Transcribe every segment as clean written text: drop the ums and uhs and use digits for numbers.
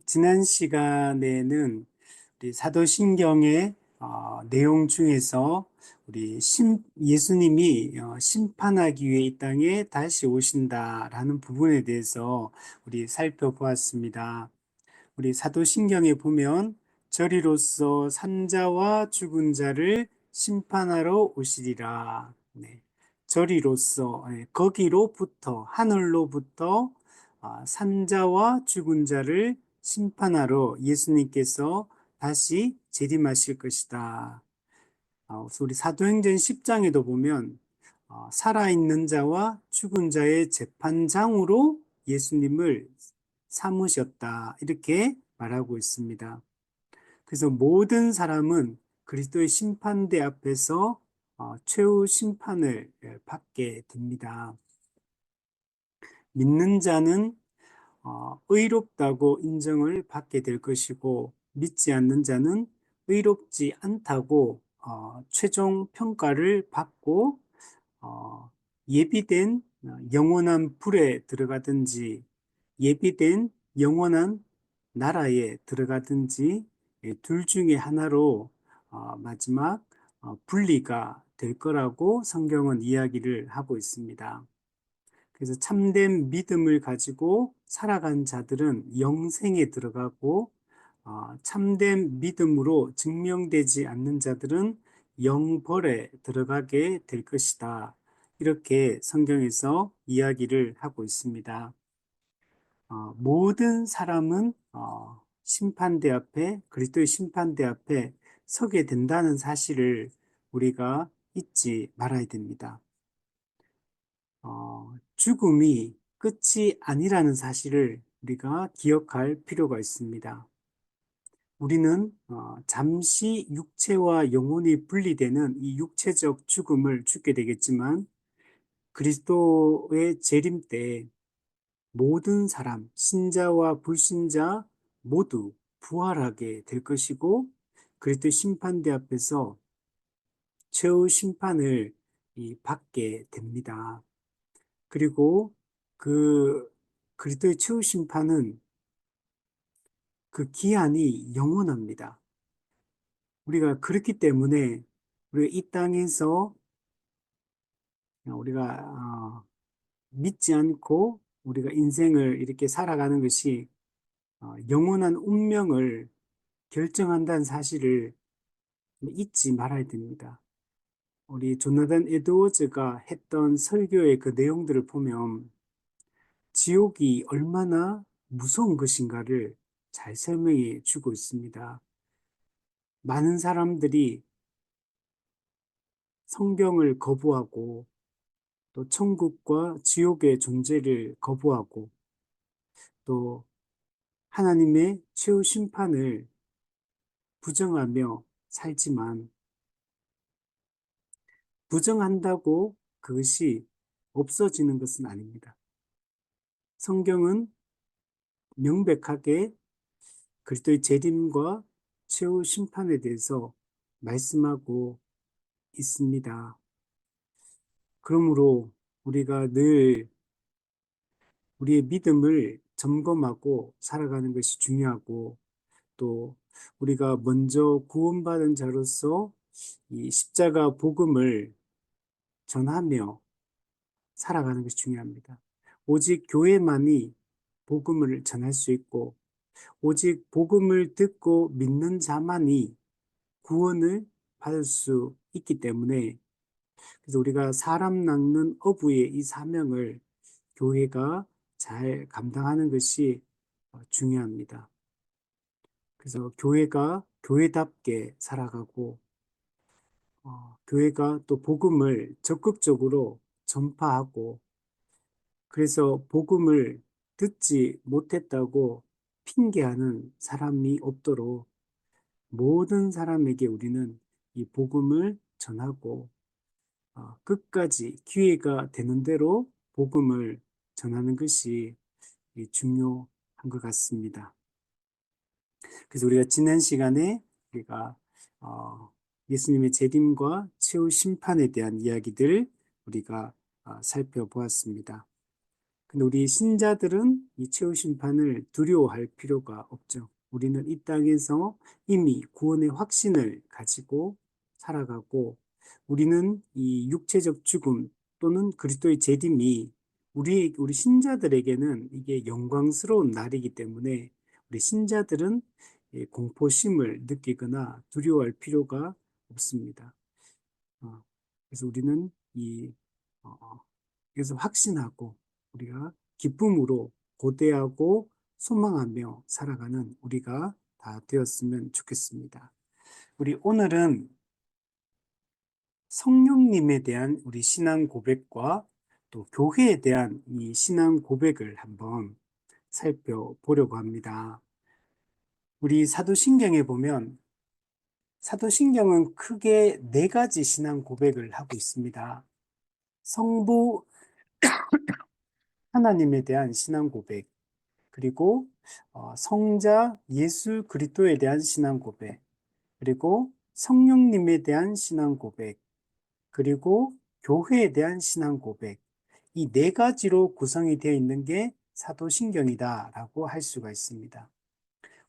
지난 시간에는 우리 사도신경의 내용 중에서 우리 예수님이 심판하기 위해 이 땅에 다시 오신다라는 부분에 대해서 우리 살펴보았습니다. 우리 사도신경에 보면 저리로서 산자와 죽은 자를 심판하러 오시리라. 네. 저리로서 거기로부터 하늘로부터 산자와 죽은 자를 심판하러 예수님께서 다시 재림하실 것이다. 그래서 우리 사도행전 10장에도 보면 살아있는 자와 죽은 자의 재판장으로 예수님을 삼으셨다. 이렇게 말하고 있습니다. 그래서 모든 사람은 그리스도의 심판대 앞에서 최후 심판을 받게 됩니다. 믿는 자는 의롭다고 인정을 받게 될 것이고 믿지 않는 자는 의롭지 않다고 최종 평가를 받고 예비된 영원한 불에 들어가든지 예비된 영원한 나라에 들어가든지 둘 중에 하나로 마지막 분리가 될 거라고 성경은 이야기를 하고 있습니다. 그래서 참된 믿음을 가지고 살아간 자들은 영생에 들어가고 참된 믿음으로 증명되지 않는 자들은 영벌에 들어가게 될 것이다. 이렇게 성경에서 이야기를 하고 있습니다. 모든 사람은 심판대 앞에 그리스도의 심판대 앞에 서게 된다는 사실을 우리가 잊지 말아야 됩니다. 죽음이 끝이 아니라는 사실을 우리가 기억할 필요가 있습니다. 우리는 잠시 육체와 영혼이 분리되는 이 육체적 죽음을 죽게 되겠지만 그리스도의 재림 때 모든 사람, 신자와 불신자 모두 부활하게 될 것이고 그리스도 심판대 앞에서 최후 심판을 받게 됩니다. 그리고 그 그리스도의 최후 심판은 그 기한이 영원합니다. 우리가 그렇기 때문에 우리가 이 땅에서 우리가 믿지 않고 우리가 인생을 이렇게 살아가는 것이 영원한 운명을 결정한다는 사실을 잊지 말아야 됩니다. 우리 조나단 에드워즈가 했던 설교의 그 내용들을 보면 지옥이 얼마나 무서운 것인가를 잘 설명해 주고 있습니다. 많은 사람들이 성경을 거부하고 또 천국과 지옥의 존재를 거부하고 또 하나님의 최후 심판을 부정하며 살지만 부정한다고 그것이 없어지는 것은 아닙니다. 성경은 명백하게 그리스도의 재림과 최후 심판에 대해서 말씀하고 있습니다. 그러므로 우리가 늘 우리의 믿음을 점검하고 살아가는 것이 중요하고 또 우리가 먼저 구원받은 자로서 이 십자가 복음을 전하며 살아가는 것이 중요합니다. 오직 교회만이 복음을 전할 수 있고 오직 복음을 듣고 믿는 자만이 구원을 받을 수 있기 때문에 그래서 우리가 사람 낚는 어부의 이 사명을 교회가 잘 감당하는 것이 중요합니다. 그래서 교회가 교회답게 살아가고 교회가 또 복음을 적극적으로 전파하고 그래서 복음을 듣지 못했다고 핑계하는 사람이 없도록 모든 사람에게 우리는 이 복음을 전하고 끝까지 기회가 되는 대로 복음을 전하는 것이 중요한 것 같습니다. 그래서 우리가 지난 시간에 우리가 예수님의 재림과 최후 심판에 대한 이야기들 우리가 살펴보았습니다. 근데 우리 신자들은 이 최후 심판을 두려워할 필요가 없죠. 우리는 이 땅에서 이미 구원의 확신을 가지고 살아가고 우리는 이 육체적 죽음 또는 그리스도의 재림이 우리 신자들에게는 이게 영광스러운 날이기 때문에 우리 신자들은 공포심을 느끼거나 두려워할 필요가 없습니다. 그래서 우리는 어, 그래서 확신하고 우리가 기쁨으로 고대하고 소망하며 살아가는 우리가 다 되었으면 좋겠습니다. 우리 오늘은 성령님에 대한 우리 신앙 고백과 또 교회에 대한 이 신앙 고백을 한번 살펴보려고 합니다. 우리 사도신경에 보면 사도신경은 크게 네 가지 신앙 고백을 하고 있습니다. 성부 하나님에 대한 신앙 고백, 그리고 성자 예수 그리스도에 대한 신앙 고백, 그리고 성령님에 대한 신앙 고백, 그리고 교회에 대한 신앙 고백. 이 네 가지로 구성이 되어 있는 게 사도신경이다라고 할 수가 있습니다.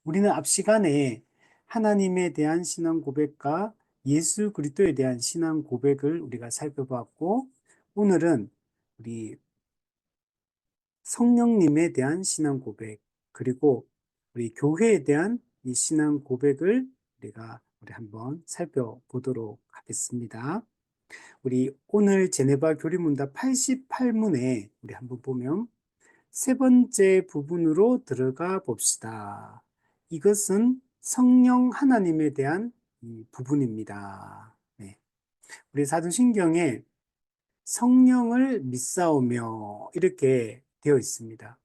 우리는 앞 시간에 하나님에 대한 신앙 고백과 예수 그리스도에 대한 신앙 고백을 우리가 살펴봤고, 오늘은 우리 성령님에 대한 신앙 고백, 그리고 우리 교회에 대한 이 신앙 고백을 우리 한번 살펴보도록 하겠습니다. 우리 오늘 제네바 교리문답 88문에 우리 한번 보면 세 번째 부분으로 들어가 봅시다. 이것은 성령 하나님에 대한 이 부분입니다. 네. 우리 사도신경에 성령을 믿사오며 이렇게 되어 있습니다.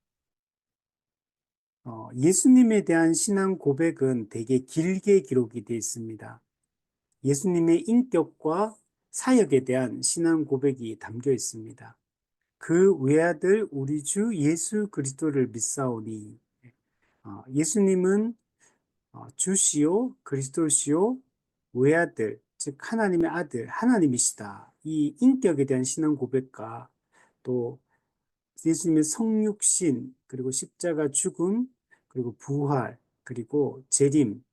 예수님에 대한 신앙 고백은 되게 길게 기록이 되어 있습니다. 예수님의 인격과 사역에 대한 신앙 고백이 담겨 있습니다. 그 외아들 우리 주 예수 그리스도를 믿사오니 예수님은 주시오 그리스도시오 외아들 즉 하나님의 아들 하나님이시다. 이 인격에 대한 신앙 고백과 또 예수님의 성육신, 그리고 십자가 죽음, 그리고 부활, 그리고 재림,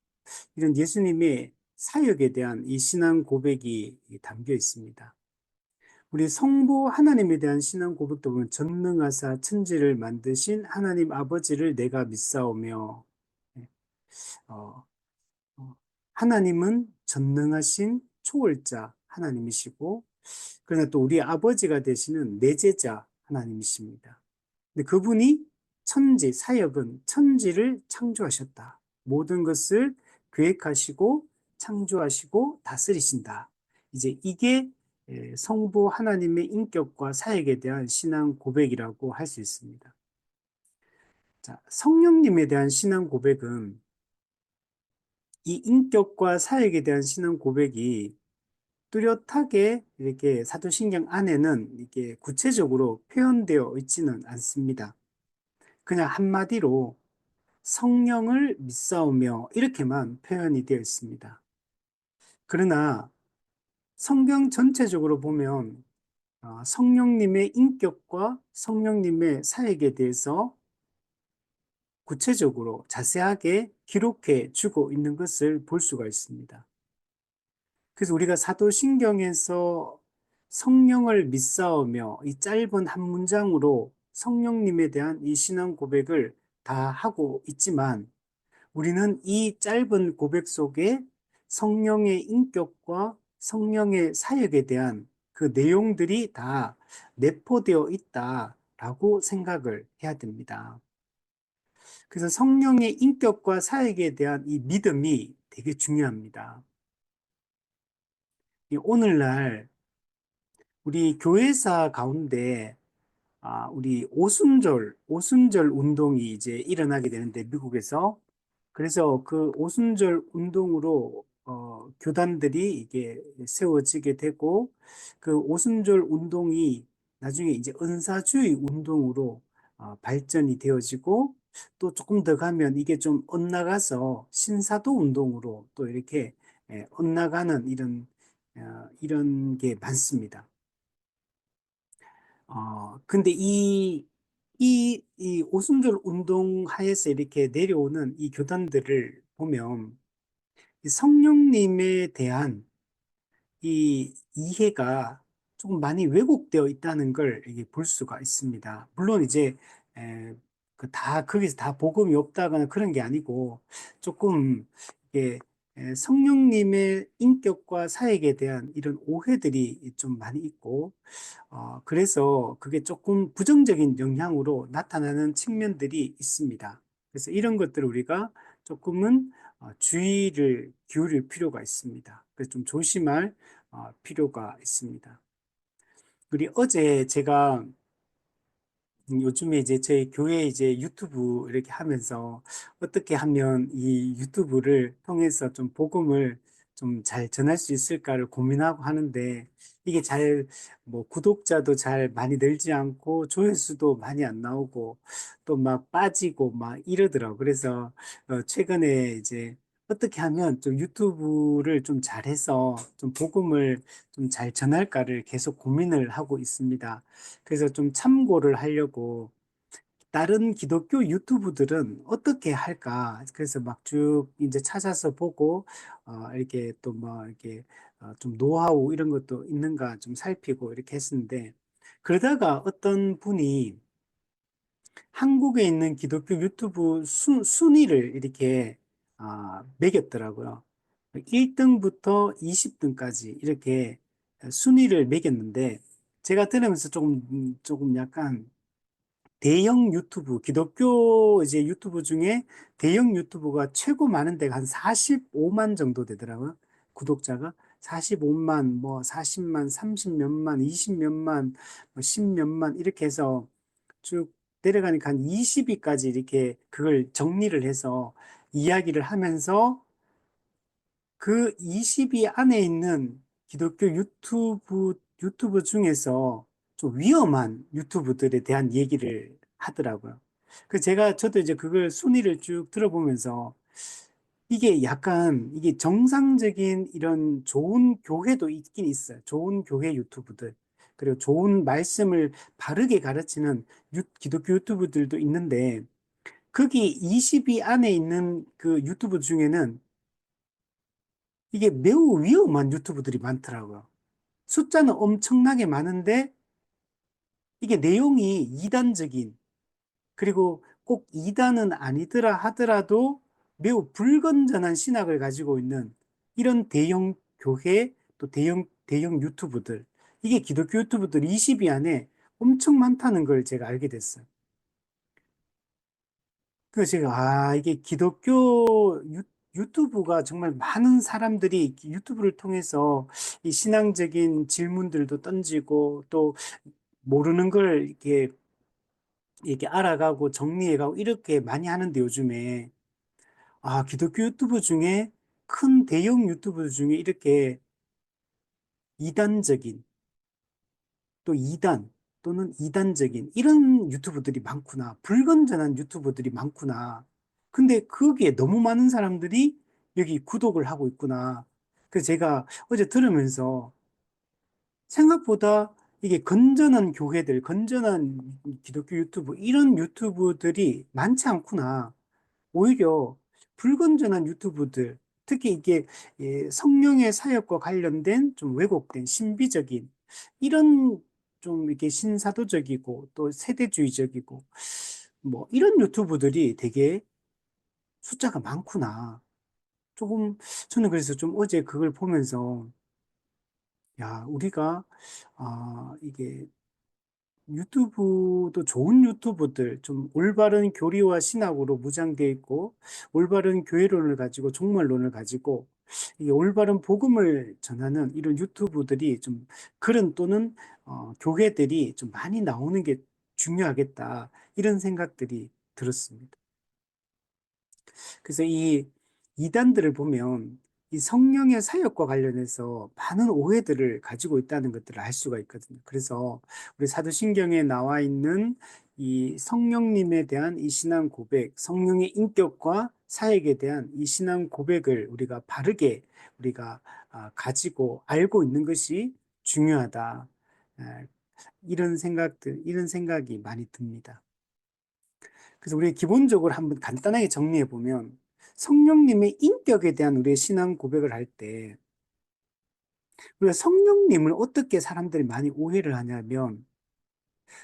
이런 예수님의 사역에 대한 이 신앙 고백이 담겨 있습니다. 우리 성부 하나님에 대한 신앙 고백도 보면 전능하사 천지를 만드신 하나님 아버지를 내가 믿사오며, 어, 하나님은 전능하신 초월자 하나님이시고, 그러나 또 우리 아버지가 되시는 내제자 하나님이십니다. 근데 그분이 사역은 천지를 창조하셨다. 모든 것을 계획하시고 창조하시고 다스리신다. 이제 이게 성부 하나님의 인격과 사역에 대한 신앙 고백이라고 할 수 있습니다. 자, 성령님에 대한 신앙 고백은 이 인격과 사역에 대한 신앙 고백이 뚜렷하게 이렇게 사도신경 안에는 이게 구체적으로 표현되어 있지는 않습니다. 그냥 한마디로 성령을 믿사오며 이렇게만 표현이 되어 있습니다. 그러나 성경 전체적으로 보면 성령님의 인격과 성령님의 사역에 대해서 구체적으로 자세하게 기록해 주고 있는 것을 볼 수가 있습니다. 그래서 우리가 사도신경에서 성령을 믿사오며 이 짧은 한 문장으로 성령님에 대한 이 신앙 고백을 다 하고 있지만 우리는 이 짧은 고백 속에 성령의 인격과 성령의 사역에 대한 그 내용들이 다 내포되어 있다라고 생각을 해야 됩니다. 그래서 성령의 인격과 사역에 대한 이 믿음이 되게 중요합니다. 오늘날 우리 교회사 가운데 우리 오순절 운동이 이제 일어나게 되는데 미국에서 그래서 그 오순절 운동으로 교단들이 이게 세워지게 되고 그 오순절 운동이 나중에 이제 은사주의 운동으로 발전이 되어지고 또 조금 더 가면 이게 좀 엇나가서 신사도 운동으로 또 이렇게 엇나가는 이런 게 많습니다. 근데 이 이 오순절 운동하에서 이렇게 내려오는 이 교단들을 보면 이 성령님에 대한 이 이해가 조금 많이 왜곡되어 있다는 걸 이게 볼 수가 있습니다. 물론 이제 다 거기서 다 복음이 없다거나 그런 게 아니고 조금 이게 성령님의 인격과 사역에 대한 이런 오해들이 좀 많이 있고 그래서 그게 조금 부정적인 영향으로 나타나는 측면들이 있습니다. 그래서 이런 것들을 우리가 조금은 주의를 기울일 필요가 있습니다. 그래서 좀 조심할 필요가 있습니다. 그리고 어제 제가 요즘에 이제 저희 교회 이제 유튜브 이렇게 하면서 어떻게 하면 이 유튜브를 통해서 좀 복음을 좀 잘 전할 수 있을까를 고민하고 하는데 이게 잘 뭐 구독자도 잘 많이 늘지 않고 조회수도 많이 안 나오고 또 막 빠지고 막 이러더라고. 그래서 최근에 이제 어떻게 하면 좀 유튜브를 좀 잘해서 좀 복음을 좀 잘 전할까를 계속 고민을 하고 있습니다. 그래서 좀 참고를 하려고 다른 기독교 유튜브들은 어떻게 할까? 그래서 막 쭉 이제 찾아서 보고 이렇게 또 뭐 이렇게 좀 노하우 이런 것도 있는가 좀 살피고 이렇게 했는데 그러다가 어떤 분이 한국에 있는 기독교 유튜브 순위를 이렇게 매겼더라고요. 1등부터 20등까지 이렇게 순위를 매겼는데 제가 들으면서 조금 약간 대형 유튜브, 기독교 이제 유튜브 중에 대형 유튜브가 최고 많은 데가 한 45만 정도 되더라고요. 구독자가 45만, 뭐 40만, 30 몇만, 20 몇만, 뭐 10 몇만 이렇게 해서 쭉 내려가니까 한 20위까지 이렇게 그걸 정리를 해서 이야기를 하면서 그 20위 안에 있는 기독교 유튜브 중에서 좀 위험한 유튜브들에 대한 얘기를 하더라고요. 저도 이제 그걸 순위를 쭉 들어보면서 이게 약간 이게 정상적인 이런 좋은 교회도 있긴 있어요. 좋은 교회 유튜브들. 그리고 좋은 말씀을 바르게 가르치는 기독교 유튜브들도 있는데 거기 20위 안에 있는 그 유튜브 중에는 이게 매우 위험한 유튜브들이 많더라고요. 숫자는 엄청나게 많은데 이게 내용이 이단적인 그리고 꼭 이단은 아니더라 하더라도 매우 불건전한 신학을 가지고 있는 이런 대형 교회 또 대형 유튜브들 이게 기독교 유튜브들 20위 안에 엄청 많다는 걸 제가 알게 됐어요. 그래서 제가 이게 기독교 유튜브가 정말 많은 사람들이 유튜브를 통해서 이 신앙적인 질문들도 던지고 또 모르는 걸 이렇게 알아가고 정리해가고 이렇게 많이 하는데 요즘에 기독교 유튜브 중에 큰 대형 유튜브 중에 이렇게 이단적인 또 이단 또는 이단적인 이런 유튜브들이 많구나. 불건전한 유튜브들이 많구나. 근데 거기에 너무 많은 사람들이 여기 구독을 하고 있구나. 그래서 제가 어제 들으면서 생각보다 이게 건전한 교회들, 건전한 기독교 유튜브, 이런 유튜브들이 많지 않구나. 오히려 불건전한 유튜브들, 특히 이게 성령의 사역과 관련된 좀 왜곡된 신비적인 이런 좀 이렇게 신사도적이고 또 세대주의적이고 뭐 이런 유튜브들이 되게 숫자가 많구나. 조금 저는 그래서 좀 어제 그걸 보면서 야, 우리가 이게 유튜브도 좋은 유튜브들, 좀 올바른 교리와 신학으로 무장되어 있고, 올바른 교회론을 가지고, 종말론을 가지고, 이게 올바른 복음을 전하는 이런 유튜브들이 좀, 그런 또는, 교회들이 좀 많이 나오는 게 중요하겠다. 이런 생각들이 들었습니다. 그래서 이 이단들을 보면 이 성령의 사역과 관련해서 많은 오해들을 가지고 있다는 것들을 알 수가 있거든요. 그래서 우리 사도신경에 나와 있는 이 성령님에 대한 이 신앙 고백, 성령의 인격과 사역에 대한 이 신앙 고백을 우리가 바르게 우리가 가지고 알고 있는 것이 중요하다. 이런 생각이 많이 듭니다. 그래서 우리 기본적으로 한번 간단하게 정리해 보면 성령님의 인격에 대한 우리의 신앙 고백을 할 때 우리가 성령님을 어떻게 사람들이 많이 오해를 하냐면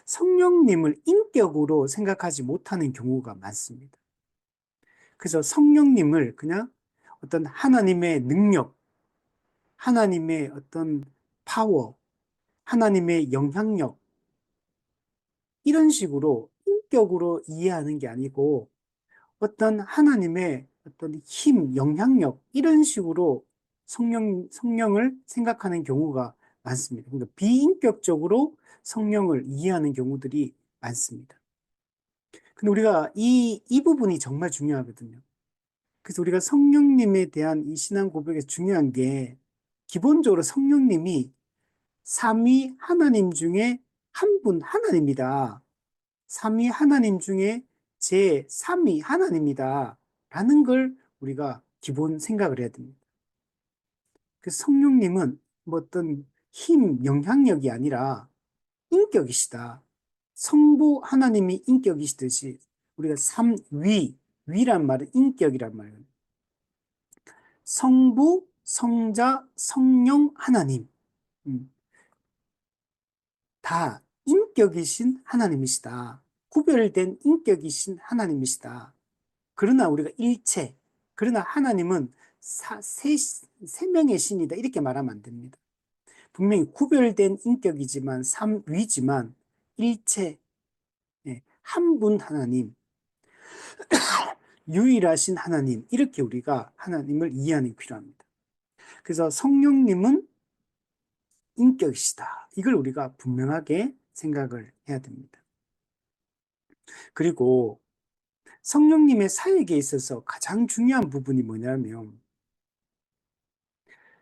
성령님을 인격으로 생각하지 못하는 경우가 많습니다. 그래서 성령님을 그냥 어떤 하나님의 능력, 하나님의 어떤 파워, 하나님의 영향력, 이런 식으로 인격으로 이해하는 게 아니고 어떤 하나님의 어떤 힘, 영향력, 이런 식으로 성령을 생각하는 경우가 많습니다. 그러니까 비인격적으로 성령을 이해하는 경우들이 많습니다. 근데 우리가 이 부분이 정말 중요하거든요. 그래서 우리가 성령님에 대한 이 신앙 고백에서 중요한 게 기본적으로 성령님이 삼위 하나님 중에 한 분 하나님이다. 삼위 하나님 중에 제 3위 하나님이다. 라는 걸 우리가 기본 생각을 해야 됩니다. 그 성령님은 뭐 어떤 힘, 영향력이 아니라 인격이시다. 성부 하나님이 인격이시듯이 우리가 삼위, 위란 말은 인격이란 말이에요. 성부, 성자, 성령 하나님. 음, 다 인격이신 하나님이시다. 구별된 인격이신 하나님이시다. 그러나 우리가 일체, 그러나 하나님은 세 명의 신이다. 이렇게 말하면 안 됩니다. 분명히 구별된 인격이지만, 삼위지만, 일체, 한 분 하나님, 유일하신 하나님, 이렇게 우리가 하나님을 이해하는 게 필요합니다. 그래서 성령님은 인격이시다. 이걸 우리가 분명하게 생각을 해야 됩니다. 그리고 성령님의 사역에 있어서 가장 중요한 부분이 뭐냐면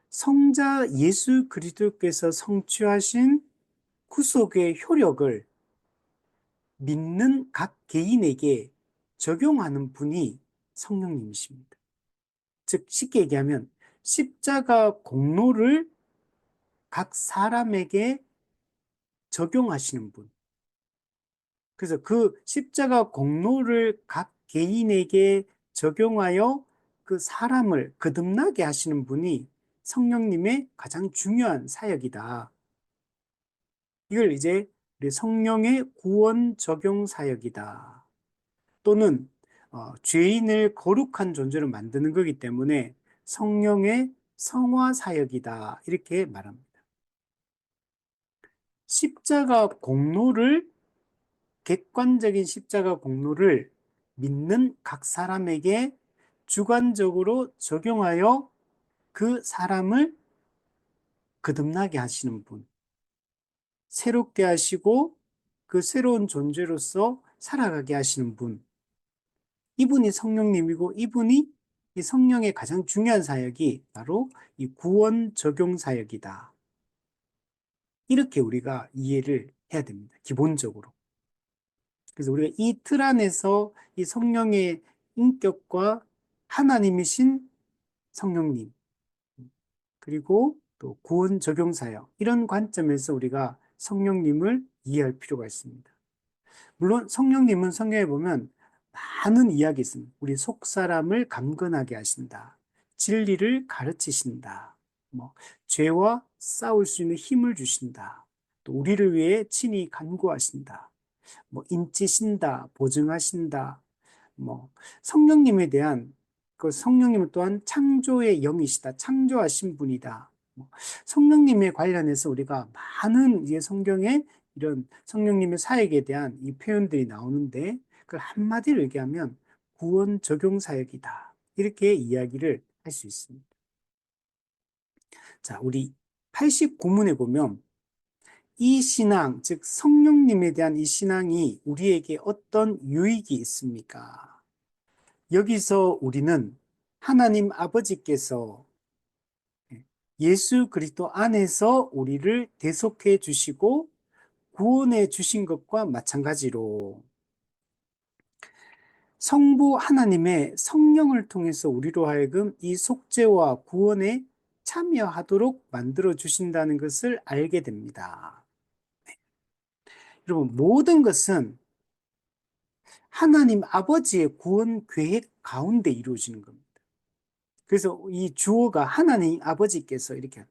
성자 예수 그리스도께서 성취하신 구속의 효력을 믿는 각 개인에게 적용하는 분이 성령님이십니다. 즉 쉽게 얘기하면 십자가 공로를 각 사람에게 적용하시는 분. 그래서 그 십자가 공로를 각 개인에게 적용하여 그 사람을 거듭나게 하시는 분이 성령님의 가장 중요한 사역이다. 이걸 이제 우리 성령의 구원 적용 사역이다. 또는 죄인을 거룩한 존재로 만드는 거기 때문에 성령의 성화 사역이다. 이렇게 말합니다. 십자가 공로를 객관적인 십자가 공로를 믿는 각 사람에게 주관적으로 적용하여 그 사람을 거듭나게 하시는 분, 새롭게 하시고 그 새로운 존재로서 살아가게 하시는 분, 이분이 성령님이고 이분이 이 성령의 가장 중요한 사역이 바로 이 구원 적용 사역이다. 이렇게 우리가 이해를 해야 됩니다. 기본적으로. 그래서 우리가 이 틀 안에서 이 성령의 인격과 하나님이신 성령님, 그리고 또 구원 적용 사역, 이런 관점에서 우리가 성령님을 이해할 필요가 있습니다. 물론 성령님은 성경에 보면 많은 이야기 있습니다. 우리 속 사람을 강건하게 하신다. 진리를 가르치신다. 뭐 죄와 싸울 수 있는 힘을 주신다. 또 우리를 위해 친히 간구하신다. 뭐 인치신다, 보증하신다. 뭐 성령님에 대한 그 성령님은 또한 창조의 영이시다. 창조하신 분이다. 뭐 성령님에 관련해서 우리가 많은 이제 성경에 이런 성령님의 사역에 대한 이 표현들이 나오는데 그 한마디로 얘기하면 구원 적용 사역이다. 이렇게 이야기를 할 수 있습니다. 자, 우리 89문에 보면 이 신앙, 즉 성령님에 대한 이 신앙이 우리에게 어떤 유익이 있습니까? 여기서 우리는 하나님 아버지께서 예수 그리스도 안에서 우리를 대속해 주시고 구원해 주신 것과 마찬가지로 성부 하나님의 성령을 통해서 우리로 하여금 이 속죄와 구원에 참여하도록 만들어 주신다는 것을 알게 됩니다. 여러분, 모든 것은 하나님 아버지의 구원 계획 가운데 이루어지는 겁니다. 그래서 이 주어가 하나님 아버지께서 이렇게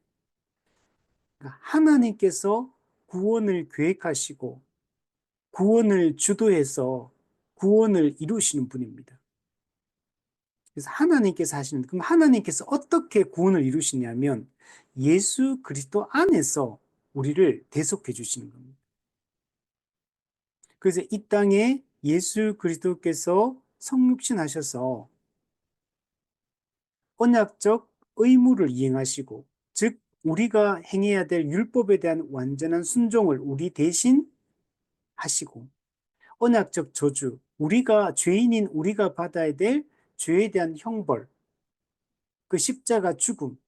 그러니까 하나님께서 구원을 계획하시고 구원을 주도해서 구원을 이루시는 분입니다. 그래서 하나님께서 하시는, 그럼 하나님께서 어떻게 구원을 이루시냐면 예수 그리스도 안에서 우리를 대속해 주시는 겁니다. 그래서 이 땅에 예수 그리스도께서 성육신 하셔서 언약적 의무를 이행하시고, 즉 우리가 행해야 될 율법에 대한 완전한 순종을 우리 대신 하시고, 언약적 저주, 우리가 죄인인 우리가 받아야 될 죄에 대한 형벌, 그 십자가 죽음,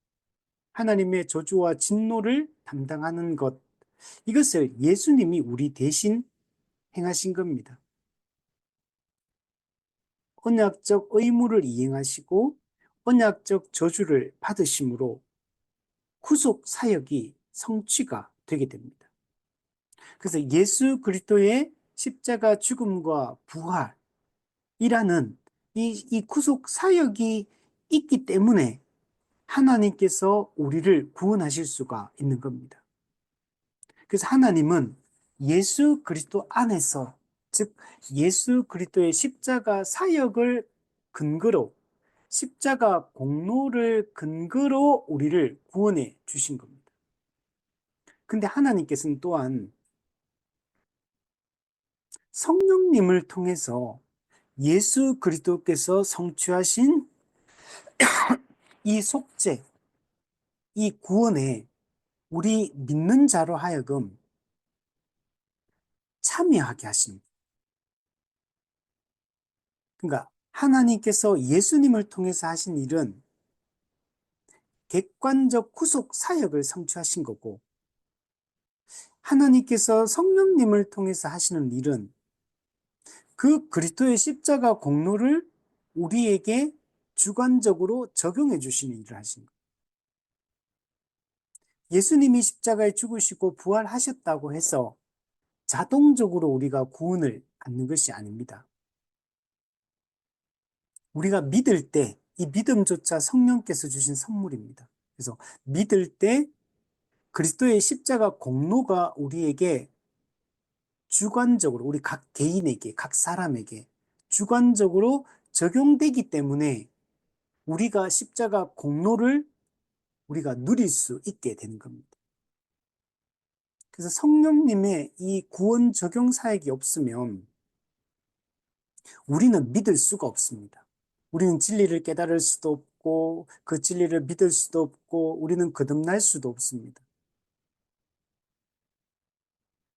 하나님의 저주와 진노를 담당하는 것, 이것을 예수님이 우리 대신 행하신 겁니다. 언약적 의무를 이행하시고 언약적 저주를 받으심으로 구속 사역이 성취가 되게 됩니다. 그래서 예수 그리스도의 십자가 죽음과 부활이라는 이 구속 사역이 있기 때문에 하나님께서 우리를 구원하실 수가 있는 겁니다. 그래서 하나님은 예수 그리스도 안에서, 즉 예수 그리스도의 십자가 사역을 근거로, 십자가 공로를 근거로 우리를 구원해 주신 겁니다. 근데 하나님께서는 또한 성령님을 통해서 예수 그리스도께서 성취하신 이 속죄, 이 구원에 우리 믿는 자로 하여금 참여하게 하십니다. 그러니까 하나님께서 예수님을 통해서 하신 일은 객관적 구속 사역을 성취하신 거고, 하나님께서 성령님을 통해서 하시는 일은 그 그리스도의 십자가 공로를 우리에게 주관적으로 적용해 주시는 일을 하신 거예요. 예수님이 십자가에 죽으시고 부활하셨다고 해서 자동적으로 우리가 구원을 받는 것이 아닙니다. 우리가 믿을 때 이 믿음조차 성령께서 주신 선물입니다. 그래서 믿을 때 그리스도의 십자가 공로가 우리에게 주관적으로, 우리 각 개인에게, 각 사람에게 주관적으로 적용되기 때문에 우리가 십자가 공로를 우리가 누릴 수 있게 되는 겁니다. 그래서 성령님의 이 구원 적용 사역이 없으면 우리는 믿을 수가 없습니다. 우리는 진리를 깨달을 수도 없고 그 진리를 믿을 수도 없고 우리는 거듭날 수도 없습니다.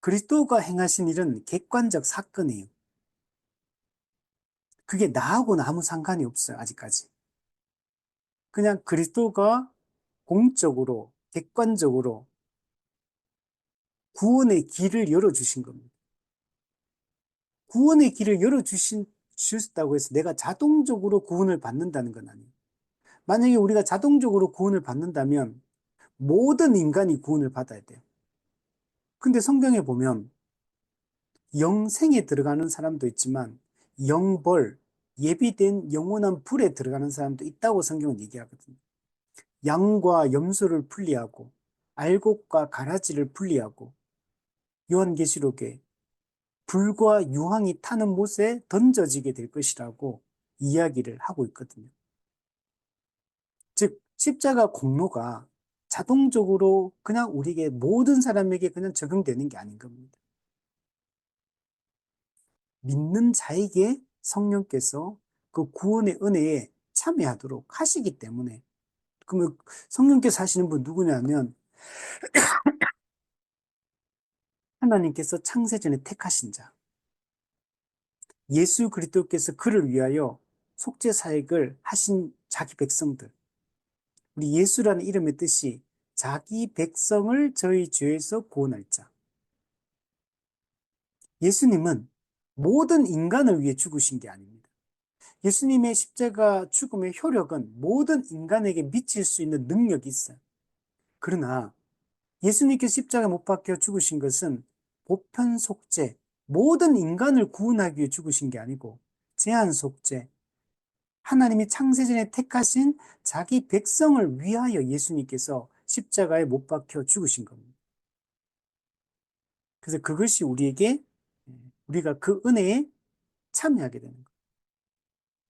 그리스도가 행하신 일은 객관적 사건이에요. 그게 나하고는 아무 상관이 없어요, 아직까지. 그냥 그리스도가 공적으로, 객관적으로 구원의 길을 열어주신 겁니다. 구원의 길을 주셨다고 해서 내가 자동적으로 구원을 받는다는 건 아니에요. 만약에 우리가 자동적으로 구원을 받는다면 모든 인간이 구원을 받아야 돼요. 근데 성경에 보면 영생에 들어가는 사람도 있지만 영벌, 예비된 영원한 불에 들어가는 사람도 있다고 성경은 얘기하거든요. 양과 염소를 분리하고 알곡과 가라지를 분리하고 요한계시록에 불과 유황이 타는 못에 던져지게 될 것이라고 이야기를 하고 있거든요. 즉 십자가 공로가 자동적으로 그냥 우리에게 모든 사람에게 그냥 적용되는 게 아닌 겁니다. 믿는 자에게 성령께서 그 구원의 은혜에 참여하도록 하시기 때문에, 그러면 성령께서 하시는 분 누구냐면 하나님께서 창세전에 택하신 자, 예수 그리스도께서 그를 위하여 속죄 사역을 하신 자기 백성들, 우리 예수라는 이름의 뜻이 자기 백성을 저희 죄에서 구원할 자. 예수님은 모든 인간을 위해 죽으신 게 아닙니다. 예수님의 십자가 죽음의 효력은 모든 인간에게 미칠 수 있는 능력이 있어요. 그러나 예수님께서 십자가 못 박혀 죽으신 것은 보편 속죄, 모든 인간을 구원하기 위해 죽으신 게 아니고 제한 속죄, 하나님이 창세전에 택하신 자기 백성을 위하여 예수님께서 십자가에 못 박혀 죽으신 겁니다. 그래서 그것이 우리에게 우리가 그 은혜에 참여하게 되는 거예요.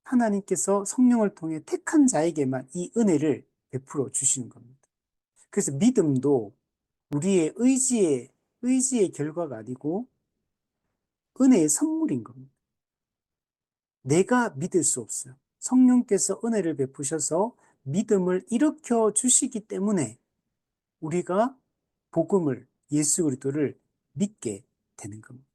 하나님께서 성령을 통해 택한 자에게만 이 은혜를 베풀어 주시는 겁니다. 그래서 믿음도 우리의 의지의 결과가 아니고 은혜의 선물인 겁니다. 내가 믿을 수 없어요. 성령께서 은혜를 베푸셔서 믿음을 일으켜 주시기 때문에 우리가 복음을, 예수 그리스도를 믿게 되는 겁니다.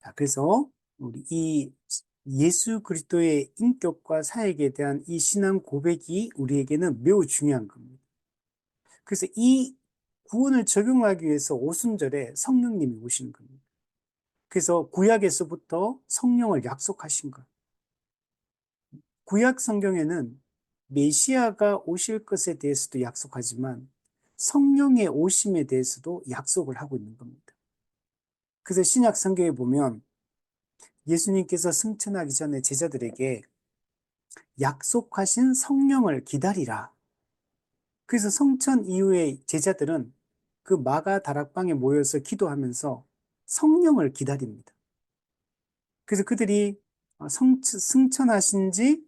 자, 그래서 우리 이 예수 그리스도의 인격과 사역에 대한 이 신앙 고백이 우리에게는 매우 중요한 겁니다. 그래서 이 구원을 적용하기 위해서 오순절에 성령님이 오시는 겁니다. 그래서 구약에서부터 성령을 약속하신 것. 구약 성경에는 메시아가 오실 것에 대해서도 약속하지만 성령의 오심에 대해서도 약속을 하고 있는 겁니다. 그래서 신약 성경에 보면 예수님께서 승천하기 전에 제자들에게 약속하신 성령을 기다리라. 그래서 성천 이후에 제자들은 그 마가 다락방에 모여서 기도하면서 성령을 기다립니다. 그래서 그들이 승천하신 지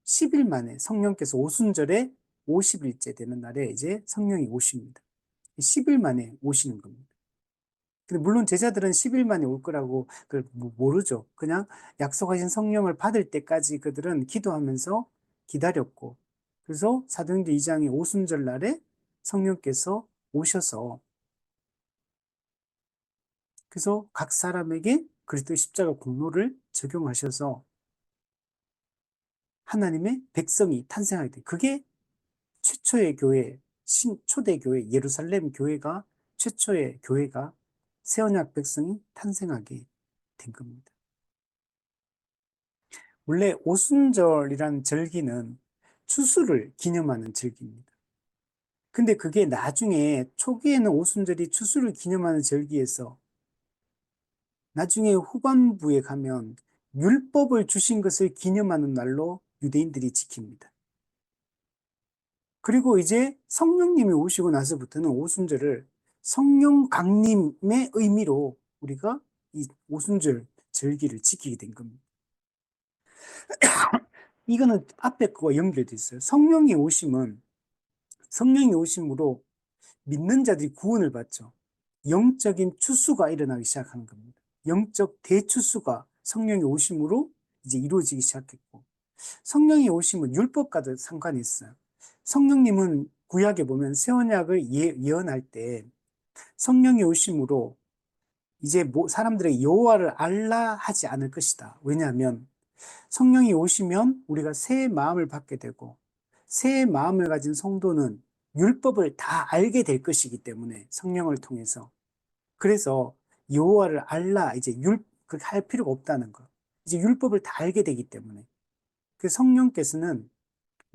10일 만에 성령께서 오순절에 50일째 되는 날에 이제 성령이 오십니다. 10일 만에 오시는 겁니다. 근데 물론 제자들은 10일 만에 올 거라고 그걸 모르죠. 그냥 약속하신 성령을 받을 때까지 그들은 기도하면서 기다렸고, 그래서 사도행전 2장의 오순절 날에 성령께서 오셔서 그래서 각 사람에게 그리스도의 십자가 공로를 적용하셔서 하나님의 백성이 탄생하게 돼. 그게 최초의 교회, 초대 교회, 예루살렘 교회가 최초의 교회가 새 언약 백성이 탄생하게 된 겁니다. 원래 오순절이라는 절기는 추수를 기념하는 절기입니다. 근데 그게 나중에 초기에는 오순절이 추수를 기념하는 절기에서 나중에 후반부에 가면 율법을 주신 것을 기념하는 날로 유대인들이 지킵니다. 그리고 이제 성령님이 오시고 나서부터는 오순절을 성령 강림의 의미로 우리가 이 오순절 절기를 지키게 된 겁니다. 이거는 앞에 거와 연결되어 있어요. 성령이 오심으로 믿는 자들이 구원을 받죠. 영적인 추수가 일어나기 시작하는 겁니다. 영적 대추수가 성령이 오심으로 이제 이루어지기 시작했고, 성령이 오심은 율법과도 상관이 있어요. 성령님은 구약에 보면 새 언약을 예언할 때 성령이 오심으로 이제 사람들의 여호와를 알라 하지 않을 것이다. 왜냐하면 성령이 오시면 우리가 새 마음을 받게 되고 새 마음을 가진 성도는 율법을 다 알게 될 것이기 때문에 성령을 통해서 그래서 여호와를 알라 이제 그렇게 할 필요가 없다는 거. 이제 율법을 다 알게 되기 때문에 그 성령께서는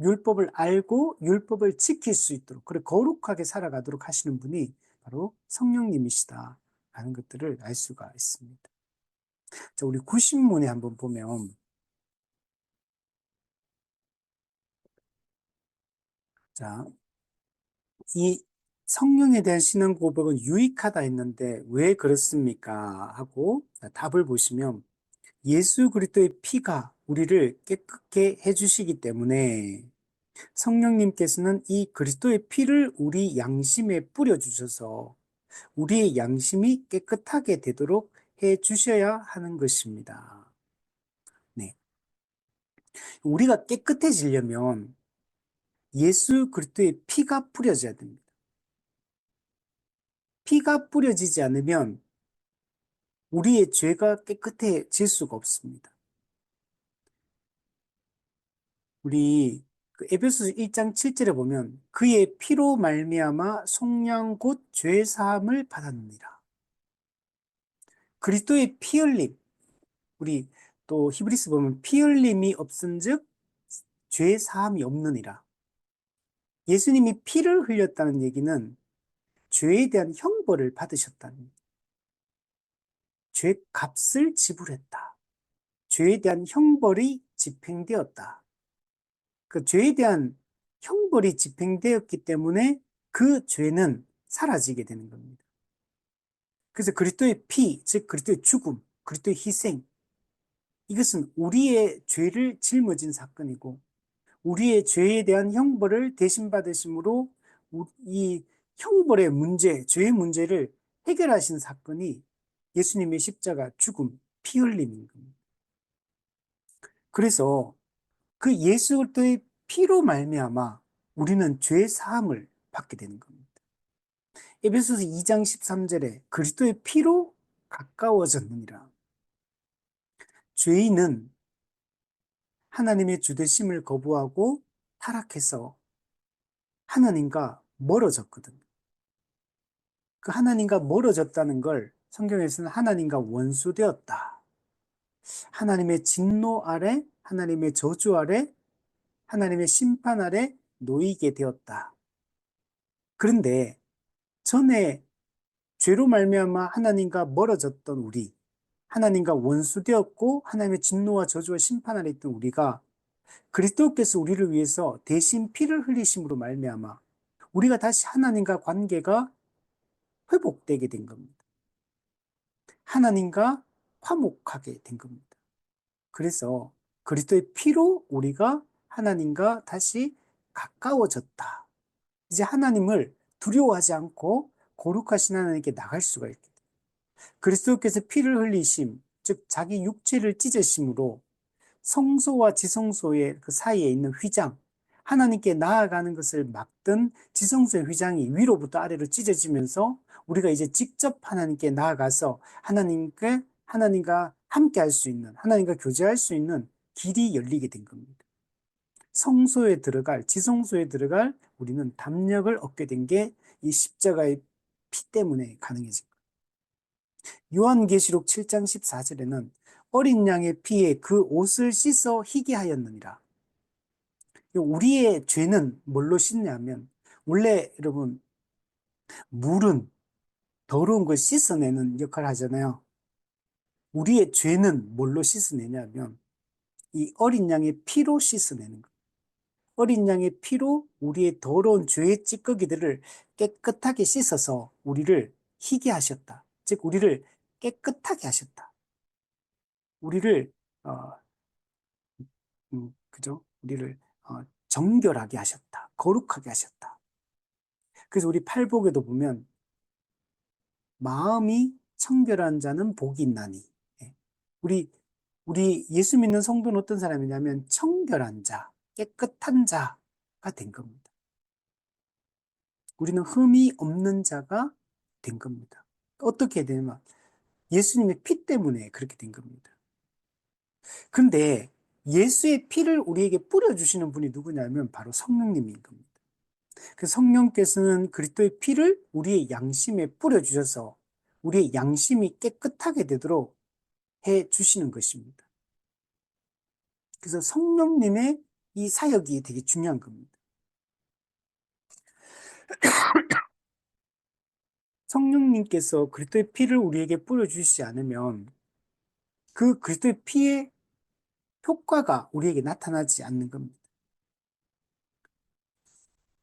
율법을 알고 율법을 지킬 수 있도록 그리고 거룩하게 살아가도록 하시는 분이 바로 성령님이시다라는 것들을 알 수가 있습니다. 자, 우리 구신문에 한번 보면 자, 이 성령에 대한 신앙 고백은 유익하다 했는데 왜 그렇습니까? 하고 답을 보시면 예수 그리스도의 피가 우리를 깨끗게 해주시기 때문에 성령님께서는 이 그리스도의 피를 우리 양심에 뿌려주셔서 우리의 양심이 깨끗하게 되도록 해 주셔야 하는 것입니다. 네. 우리가 깨끗해지려면 예수 그리스도의 피가 뿌려져야 됩니다. 피가 뿌려지지 않으면 우리의 죄가 깨끗해질 수가 없습니다. 우리 에베소서 1장 7절에 보면 그의 피로 말미암아 속량 곧 죄 사함을 받았느니라. 그리스도의 피 흘림, 우리 또 히브리서 보면 피 흘림이 없은즉 죄 사함이 없느니라. 예수님이 피를 흘렸다는 얘기는 죄에 대한 형벌을 받으셨다는, 죄 값을 지불했다. 죄에 대한 형벌이 집행되었다. 그 죄에 대한 형벌이 집행되었기 때문에 그 죄는 사라지게 되는 겁니다. 그래서 그리스도의 피, 즉 그리스도의 죽음, 그리스도의 희생, 이것은 우리의 죄를 짊어진 사건이고 우리의 죄에 대한 형벌을 대신 받으심으로 이 형벌의 문제, 죄의 문제를 해결하신 사건이 예수님의 십자가 죽음, 피 흘림인 겁니다. 그래서 그 예수 그리스도의 피로 말미암아 우리는 죄 사함을 받게 되는 겁니다. 에베소서 2장 13절에 그리스도의 피로 가까워졌느니라. 죄인은 하나님의 주되심을 거부하고 타락해서 하나님과 멀어졌거든요. 그 하나님과 멀어졌다는 걸 성경에서는 하나님과 원수되었다. 하나님의 진노 아래, 하나님의 저주 아래, 하나님의 심판 아래 놓이게 되었다. 그런데 전에 죄로 말미암아 하나님과 멀어졌던 우리, 하나님과 원수되었고 하나님의 진노와 저주와 심판 아래 있던 우리가 그리스도께서 우리를 위해서 대신 피를 흘리심으로 말미암아 우리가 다시 하나님과 관계가 회복되게 된 겁니다. 하나님과 화목하게 된 겁니다. 그래서 그리스도의 피로 우리가 하나님과 다시 가까워졌다. 이제 하나님을 두려워하지 않고 거룩하신 하나님께 나갈 수가 있게 됩니다. 그리스도께서 피를 흘리심, 즉 자기 육체를 찢으심으로 성소와 지성소의 그 사이에 있는 휘장, 하나님께 나아가는 것을 막던 지성소의 휘장이 위로부터 아래로 찢어지면서 우리가 이제 직접 하나님께 나아가서 하나님과 함께 할 수 있는, 하나님과 교제할 수 있는 길이 열리게 된 겁니다. 성소에 들어갈, 지성소에 들어갈 우리는 담력을 얻게 된 게 이 십자가의 피 때문에 가능해진 거예요. 요한계시록 7장 14절에는 어린 양의 피에 그 옷을 씻어 희게 하였느니라. 우리의 죄는 뭘로 씻냐면, 원래 여러분, 물은 더러운 걸 씻어내는 역할을 하잖아요. 우리의 죄는 뭘로 씻어내냐면, 이 어린 양의 피로 씻어내는 거예요. 어린 양의 피로 우리의 더러운 죄의 찌꺼기들을 깨끗하게 씻어서 우리를 희게 하셨다. 즉, 우리를 깨끗하게 하셨다. 우리를, 어, 그죠? 우리를 정결하게 하셨다. 거룩하게 하셨다. 그래서 우리 팔복에도 보면 마음이 청결한 자는 복이 있나니. 예. 우리 예수 믿는 성도는 어떤 사람이냐면 청결한 자, 깨끗한 자가 된 겁니다. 우리는 흠이 없는 자가 된 겁니다. 어떻게 되냐면 예수님의 피 때문에 그렇게 된 겁니다. 근데 예수의 피를 우리에게 뿌려주시는 분이 누구냐면 바로 성령님인 겁니다. 그 성령께서는 그리스도의 피를 우리의 양심에 뿌려주셔서 우리의 양심이 깨끗하게 되도록 해 주시는 것입니다. 그래서 성령님의 이 사역이 되게 중요한 겁니다. 성령님께서 그리스도의 피를 우리에게 뿌려주시지 않으면 그 그리스도의 피의 효과가 우리에게 나타나지 않는 겁니다.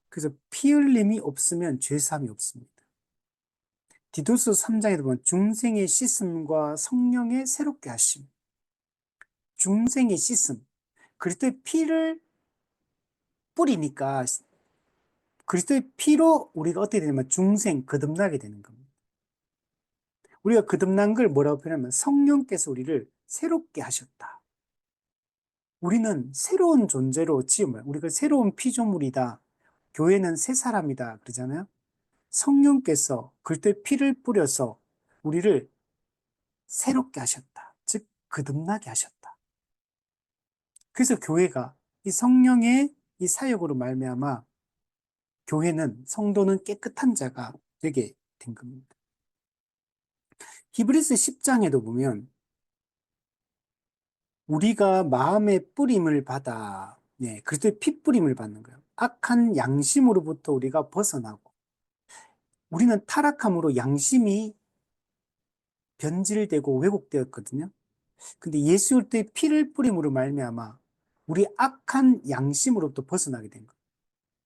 그래서 피 흘림이 없으면 죄사함이 없습니다. 디도서 3장에 보면 중생의 씻음과 성령의 새롭게 하심, 중생의 씻음, 그리스도의 피를 뿌리니까 그리스도의 피로 우리가 어떻게 되냐면 중생, 거듭나게 되는 겁니다. 우리가 거듭난 걸 뭐라고 표현하면 성령께서 우리를 새롭게 하셨다. 우리는 새로운 존재로 지음을, 우리가 새로운 피조물이다. 교회는 새 사람이다. 그러잖아요. 성령께서 그리스도의 피를 뿌려서 우리를 새롭게 하셨다. 즉 거듭나게 하셨다. 그래서 교회가 이 성령의 이 사역으로 말미암아 교회는 성도는 깨끗한 자가 되게 된 겁니다. 히브리서 10장에도 보면 우리가 마음의 뿌림을 받아 그리스도의 피 뿌림을 받는 거예요. 악한 양심으로부터 우리가 벗어나고 우리는 타락함으로 양심이 변질되고 왜곡되었거든요. 근데 예수 그리스도의 피를 뿌림으로 말미암아 우리 악한 양심으로부터 벗어나게 된 거예요.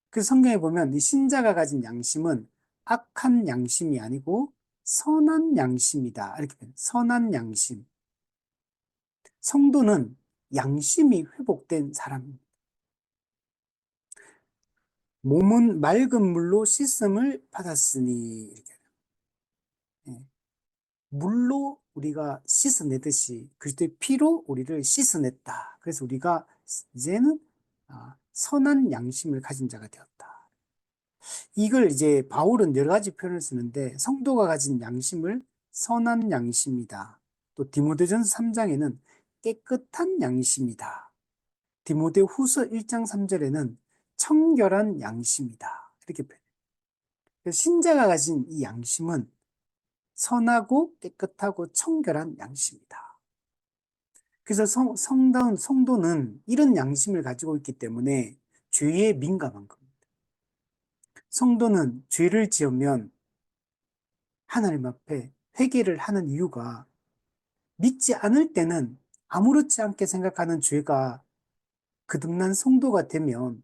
그래서 성경에 보면 이 신자가 가진 양심은 악한 양심이 아니고 선한 양심이다. 이렇게 표현해요. 선한 양심. 성도는 양심이 회복된 사람입니다. 몸은 맑은 물로 씻음을 받았으니 이렇게. 예. 물로 우리가 씻어내듯이 그리스도의 피로 우리를 씻어냈다. 그래서 우리가 이제는 선한 양심을 가진 자가 되었다. 이걸 이제 바울은 여러 가지 표현을 쓰는데 성도가 가진 양심을 선한 양심이다. 또 디모데전서 3장에는 깨끗한 양심이다. 디모데후서 1장 3절에는 청결한 양심이다. 이렇게 표현해요. 신자가 가진 이 양심은 선하고 깨끗하고 청결한 양심이다. 그래서 성다운 성도는 이런 양심을 가지고 있기 때문에 죄에 민감한 겁니다. 성도는 죄를 지으면 하나님 앞에 회개를 하는 이유가 믿지 않을 때는 아무렇지 않게 생각하는 죄가 거듭난 성도가 되면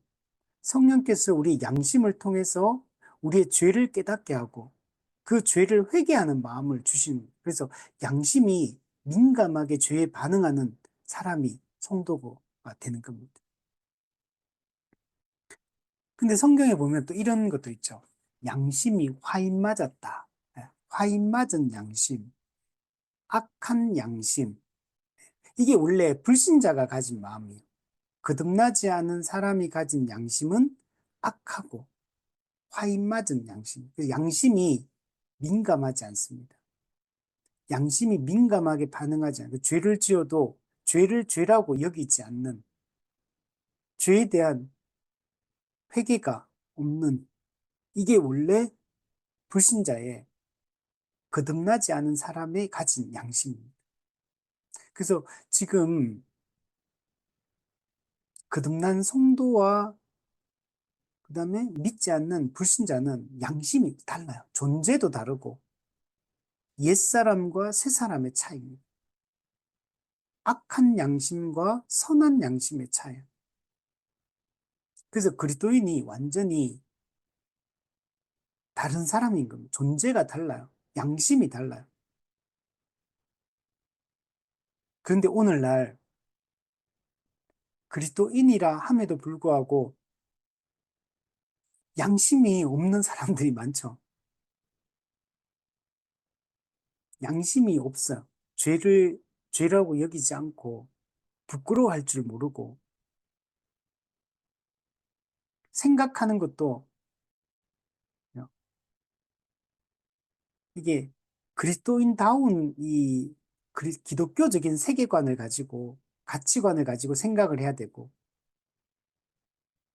성령께서 우리 양심을 통해서 우리의 죄를 깨닫게 하고 그 죄를 회개하는 마음을 주신, 그래서 양심이 민감하게 죄에 반응하는 사람이 성도가 되는 겁니다. 근데 성경에 보면 또 이런 것도 있죠. 양심이 화인 맞았다. 화인 맞은 양심, 악한 양심. 이게 원래 불신자가 가진 마음이에요. 거듭나지 않은 사람이 가진 양심은 악하고 화인 맞은 양심. 양심이 민감하지 않습니다. 양심이 민감하게 반응하지 않고 죄를 지어도 죄를 죄라고 여기지 않는, 죄에 대한 회개가 없는, 이게 원래 불신자의 거듭나지 않은 사람의 가진 양심입니다. 그래서 지금 거듭난 성도와 그다음에 믿지 않는 불신자는 양심이 달라요. 존재도 다르고 옛사람과 새사람의 차이입니다. 악한 양심과 선한 양심의 차이. 그래서 그리스도인이 완전히 다른 사람인 겁니다. 존재가 달라요. 양심이 달라요. 그런데 오늘날 그리스도인이라 함에도 불구하고 양심이 없는 사람들이 많죠. 양심이 없어요. 죄를 죄라고 여기지 않고 부끄러워할 줄 모르고 생각하는 것도, 이게 그리스도인다운 이 기독교적인 세계관을 가지고 가치관을 가지고 생각을 해야 되고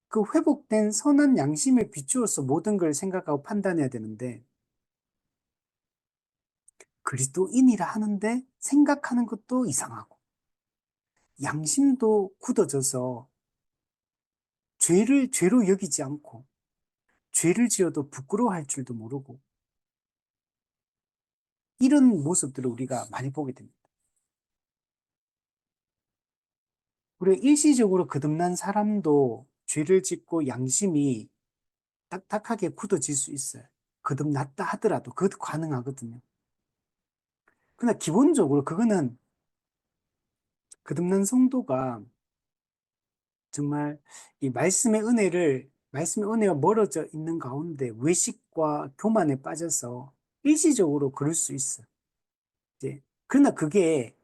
그 회복된 선한 양심에 비추어서 모든 걸 생각하고 판단해야 되는데 그리스도인이라 하는데 생각하는 것도 이상하고 양심도 굳어져서 죄를 죄로 여기지 않고 죄를 지어도 부끄러워할 줄도 모르고 이런 모습들을 우리가 많이 보게 됩니다. 우리가 일시적으로 거듭난 사람도 죄를 짓고 양심이 딱딱하게 굳어질 수 있어요. 거듭났다 하더라도 그것도 가능하거든요. 그러나 기본적으로 그거는 거듭난 성도가 정말 이 말씀의 은혜가 멀어져 있는 가운데 외식과 교만에 빠져서 일시적으로 그럴 수 있어요. 이제 그러나 그게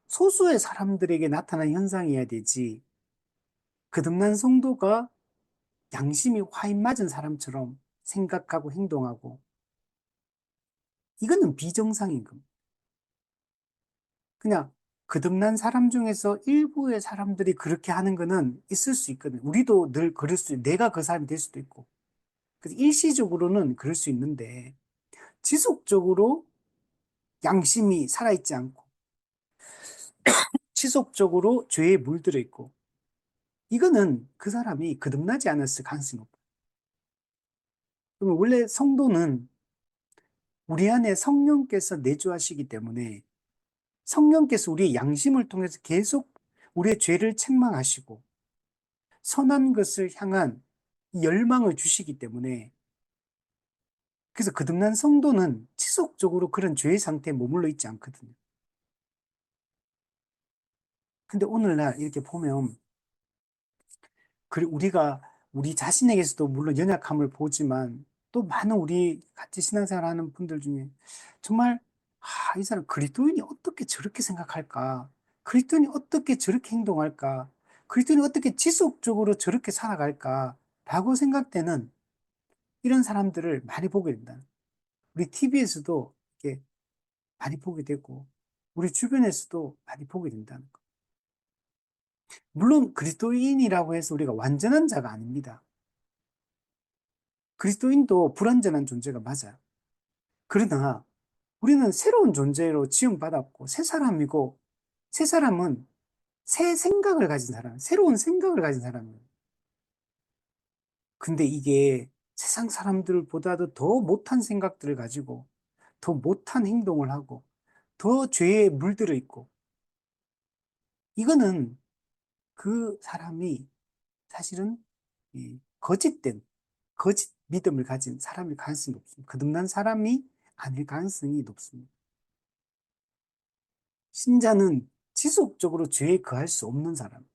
소수의 사람들에게 나타난 현상이어야 되지, 거듭난 성도가 양심이 화인 맞은 사람처럼 생각하고 행동하고 이거는 비정상인 겁니다. 그냥 거듭난 사람 중에서 일부의 사람들이 그렇게 하는 거는 있을 수 있거든요. 우리도 늘 그럴 수, 내가 그 사람이 될 수도 있고. 그래서 일시적으로는 그럴 수 있는데, 지속적으로 양심이 살아있지 않고, 지속적으로 죄에 물들어 있고, 이거는 그 사람이 거듭나지 않았을 가능성이 높아요. 그러면 원래 성도는 우리 안에 성령께서 내주하시기 때문에 성령께서 우리의 양심을 통해서 계속 우리의 죄를 책망하시고 선한 것을 향한 열망을 주시기 때문에 그래서 거듭난 성도는 지속적으로 그런 죄의 상태에 머물러 있지 않거든요. 근데 오늘날 이렇게 보면 우리가 우리 자신에게서도 물론 연약함을 보지만 또 많은 우리 같이 신앙생활 하는 분들 중에 정말 이 사람 그리스도인이 어떻게 저렇게 생각할까? 그리스도인이 어떻게 저렇게 행동할까? 그리스도인이 어떻게 지속적으로 저렇게 살아갈까? 라고 생각되는 이런 사람들을 많이 보게 된다. 우리 TV에서도 이렇게 많이 보게 되고 우리 주변에서도 많이 보게 된다는 거. 물론 그리스도인이라고 해서 우리가 완전한 자가 아닙니다. 그리스도인도 불완전한 존재가 맞아요. 그러나 우리는 새로운 존재로 지음받았고 새 사람이고 새 사람은 새 생각을 가진 사람, 새로운 생각을 가진 사람이에요. 근데 이게 세상 사람들보다도 더 못한 생각들을 가지고 더 못한 행동을 하고 더 죄에 물들어 있고 이거는 그 사람이 사실은 이 거짓된 거짓 믿음을 가진 사람일 가능성이 높습니다. 거듭난 사람이 아닐 가능성이 높습니다. 신자는 지속적으로 죄에 거할 수 없는 사람.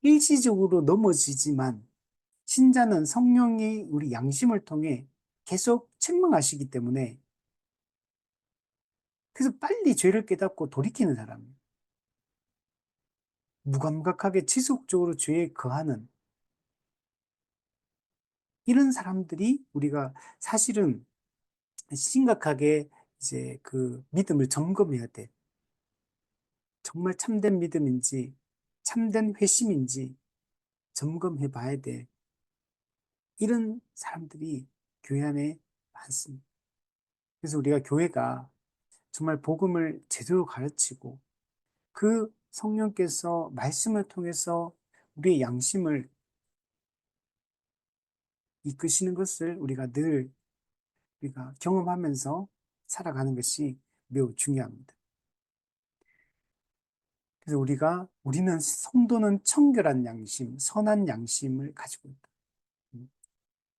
일시적으로 넘어지지만 신자는 성령이 우리 양심을 통해 계속 책망하시기 때문에 그래서 빨리 죄를 깨닫고 돌이키는 사람이에요. 무감각하게 지속적으로 죄에 거하는 이런 사람들이 우리가 사실은 심각하게 이제 그 믿음을 점검해야 돼. 정말 참된 믿음인지, 참된 회심인지 점검해 봐야 돼. 이런 사람들이 교회 안에 많습니다. 그래서 우리가 교회가 정말 복음을 제대로 가르치고 그 성령께서 말씀을 통해서 우리의 양심을 이끄시는 것을 우리가 늘 우리가 경험하면서 살아가는 것이 매우 중요합니다. 그래서 우리는 성도는 청결한 양심, 선한 양심을 가지고 있다.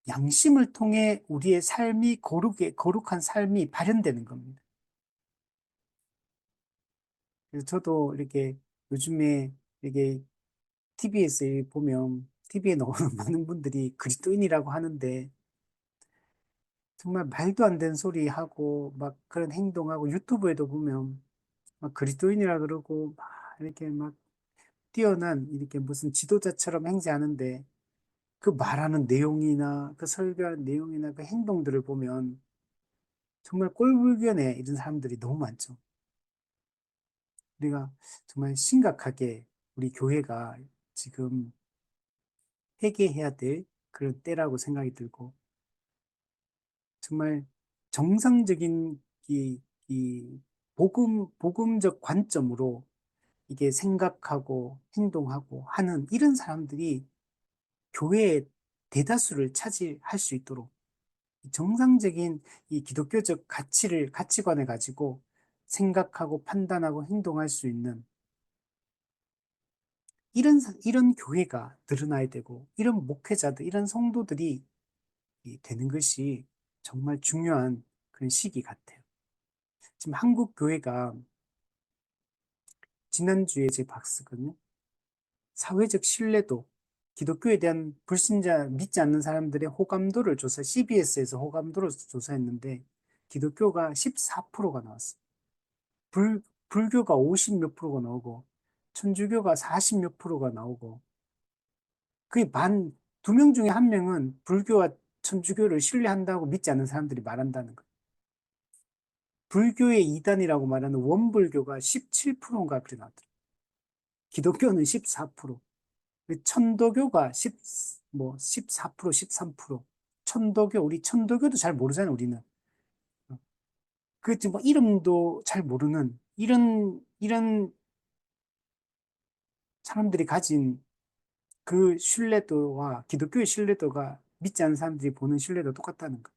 양심을 통해 우리의 삶이 거룩한 삶이 발현되는 겁니다. 그래서 저도 이렇게 요즘에 이렇게 TV에서 보면 TV에 나오는 많은 분들이 그리스도인이라고 하는데 정말 말도 안 되는 소리 하고 막 그런 행동하고 유튜브에도 보면 막 그리스도인이라 그러고 막 이렇게 막 뛰어난 이렇게 무슨 지도자처럼 행세하는데 그 말하는 내용이나 그 설교하는 내용이나 그 행동들을 보면 정말 꼴불견에 이런 사람들이 너무 많죠. 우리가 정말 심각하게 우리 교회가 지금 회개해야 될 그런 때라고 생각이 들고 정말 정상적인 이 복음적 관점으로 이게 생각하고 행동하고 하는 이런 사람들이 교회의 대다수를 차지할 수 있도록 정상적인 이 기독교적 가치관을 가지고 생각하고 판단하고 행동할 수 있는 이런 교회가 늘어나야 되고, 이런 목회자들, 이런 성도들이 되는 것이 정말 중요한 그런 시기 같아요. 지금 한국 교회가 지난주에 제 봤거든요. 사회적 신뢰도, 기독교에 대한 불신자, 믿지 않는 사람들의 호감도를 CBS에서 호감도를 조사했는데, 기독교가 14%가 나왔어요. 불교가 50 몇 프로가 나오고, 천주교가 40 몇 프로가 나오고, 그게 두 명 중에 한 명은 불교와 천주교를 신뢰한다고 믿지 않는 사람들이 말한다는 거예요. 불교의 이단이라고 말하는 원불교가 17%인가 그래 나왔더라고요. 기독교는 14%, 천도교가 14%, 13%. 우리 천도교도 잘 모르잖아요, 우리는. 뭐 이름도 잘 모르는 이런 사람들이 가진 그 신뢰도와 기독교의 신뢰도가 믿지 않는 사람들이 보는 신뢰도 똑같다는 거.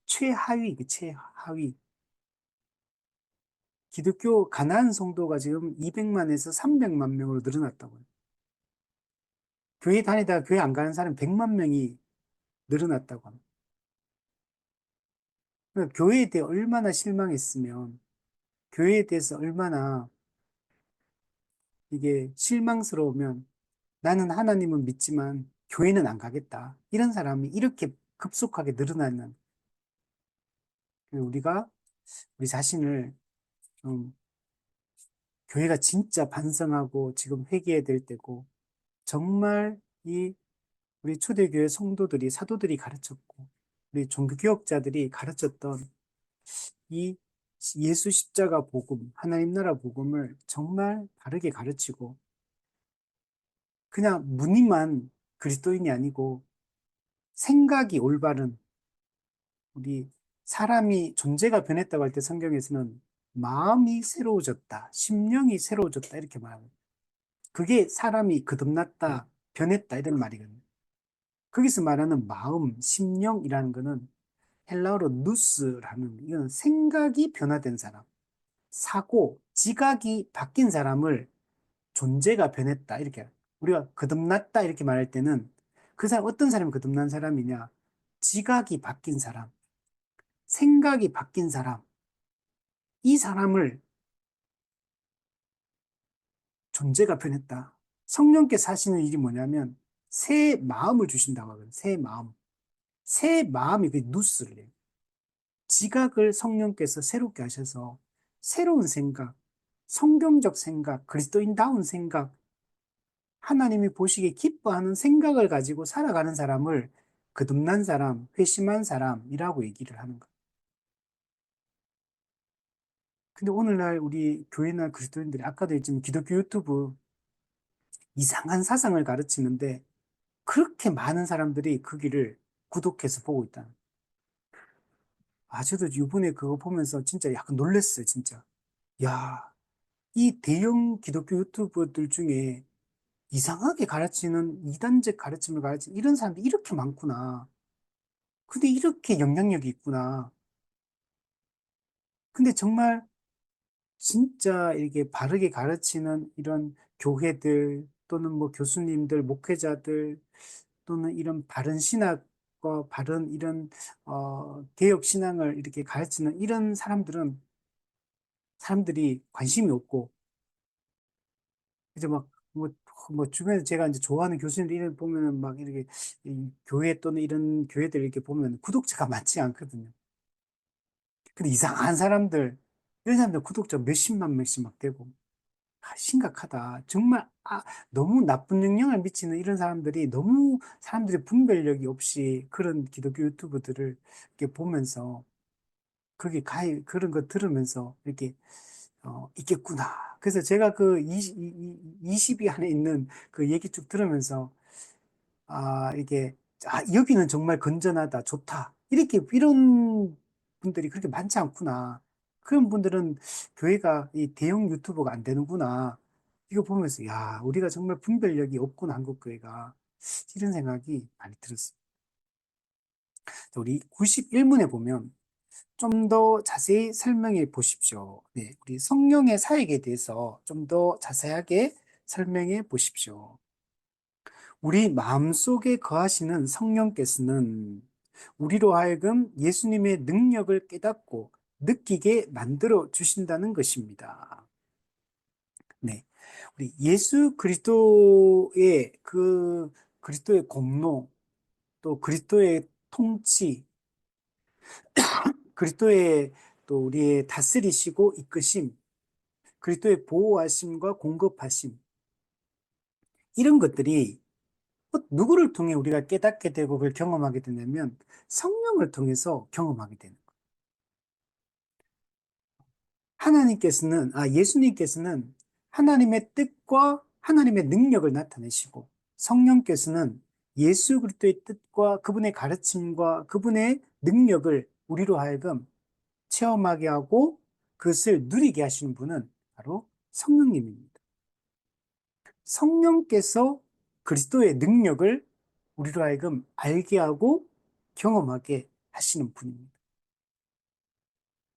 최하위, 그 최하위. 기독교 가나안 성도가 지금 200만에서 300만 명으로 늘어났다고요. 교회 다니다가 교회 안 가는 사람 100만 명이 늘어났다고 합니다. 그러니까 교회에 대해 얼마나 실망했으면, 교회에 대해서 얼마나 이게 실망스러우면 나는 하나님은 믿지만 교회는 안 가겠다. 이런 사람이 이렇게 급속하게 늘어나는 우리가 우리 자신을 좀 교회가 진짜 반성하고 지금 회개해야 될 때고 정말 이 우리 초대교회 성도들이 사도들이 가르쳤고 우리 종교개혁자들이 가르쳤던 이 예수 십자가 복음, 하나님 나라 복음을 정말 바르게 가르치고 그냥 무늬만 그리스도인이 아니고 생각이 올바른 우리 사람이 존재가 변했다고 할 때 성경에서는 마음이 새로워졌다, 심령이 새로워졌다 이렇게 말합니다. 그게 사람이 거듭났다, 변했다 이런 말이거든요. 거기서 말하는 마음, 심령이라는 거는 헬라어로 누스라는 이건 생각이 변화된 사람, 사고, 지각이 바뀐 사람을 존재가 변했다 이렇게 우리가 거듭났다 이렇게 말할 때는 그 사람 어떤 사람이 거듭난 사람이냐? 지각이 바뀐 사람, 생각이 바뀐 사람, 이 사람을 존재가 변했다. 성령께서 하시는 일이 뭐냐면 새 마음을 주신다고 하거든요. 새 마음. 새 마음이 그 누스를 해요. 지각을 성령께서 새롭게 하셔서 새로운 생각, 성경적 생각, 그리스도인다운 생각, 하나님이 보시기에 기뻐하는 생각을 가지고 살아가는 사람을 거듭난 사람, 회심한 사람이라고 얘기를 하는 거예요. 근데 오늘날 우리 교회나 그리스도인들이 아까도 했지만 기독교 유튜브 이상한 사상을 가르치는데 그렇게 많은 사람들이 그 길을 구독해서 보고 있다. 아, 저도 이번에 그거 보면서 진짜 약간 놀랐어요, 진짜. 야, 이 대형 기독교 유튜버들 중에 이상하게 가르치는 이단적 가르침을 가르치는 이런 사람들이 이렇게 많구나. 근데 이렇게 영향력이 있구나. 근데 정말 진짜 이렇게 바르게 가르치는 이런 교회들 또는 뭐 교수님들, 목회자들 또는 이런 바른 신학과 바른 이런 개혁 신앙을 이렇게 가르치는 이런 사람들이 관심이 없고 이제 막 뭐 주변에 제가 이제 좋아하는 교수님들 이런 보면은 막 이렇게 이 교회 또는 이런 교회들 이렇게 보면 구독자가 많지 않거든요. 근데 이상한 사람들 이런 사람들 구독자 몇십만 명씩 막 되고 심각하다. 정말 너무 나쁜 영향을 미치는 이런 사람들이 너무 사람들의 분별력이 없이 그런 기독교 유튜브들을 이렇게 보면서 그게 그런 거 들으면서 이렇게 있겠구나. 그래서 제가 그 20위 안에 있는 그 얘기 쭉 들으면서 이게 여기는 정말 건전하다, 좋다. 이렇게 이런 분들이 그렇게 많지 않구나. 그런 분들은 교회가 이 대형 유튜버가 안 되는구나. 이거 보면서 야, 우리가 정말 분별력이 없구나, 한국 교회가. 이런 생각이 많이 들었어요. 우리 91문에 보면 좀 더 자세히 설명해 보십시오. 네, 우리 성령의 사역에 대해서 좀 더 자세하게 설명해 보십시오. 우리 마음속에 거하시는 성령께서는 우리로 하여금 예수님의 능력을 깨닫고 느끼게 만들어 주신다는 것입니다. 네. 우리 예수 그리스도의 그리스도의 공로, 또 그리스도의 통치, 그리스도의 또 우리의 다스리시고 이끄심, 그리스도의 보호하심과 공급하심, 이런 것들이 누구를 통해 우리가 깨닫게 되고 그걸 경험하게 되냐면 성령을 통해서 경험하게 되는 거예요. 예수님께서는 하나님의 뜻과 하나님의 능력을 나타내시고 성령께서는 예수 그리스도의 뜻과 그분의 가르침과 그분의 능력을 우리로 하여금 체험하게 하고 그것을 누리게 하시는 분은 바로 성령님입니다. 성령께서 그리스도의 능력을 우리로 하여금 알게 하고 경험하게 하시는 분입니다.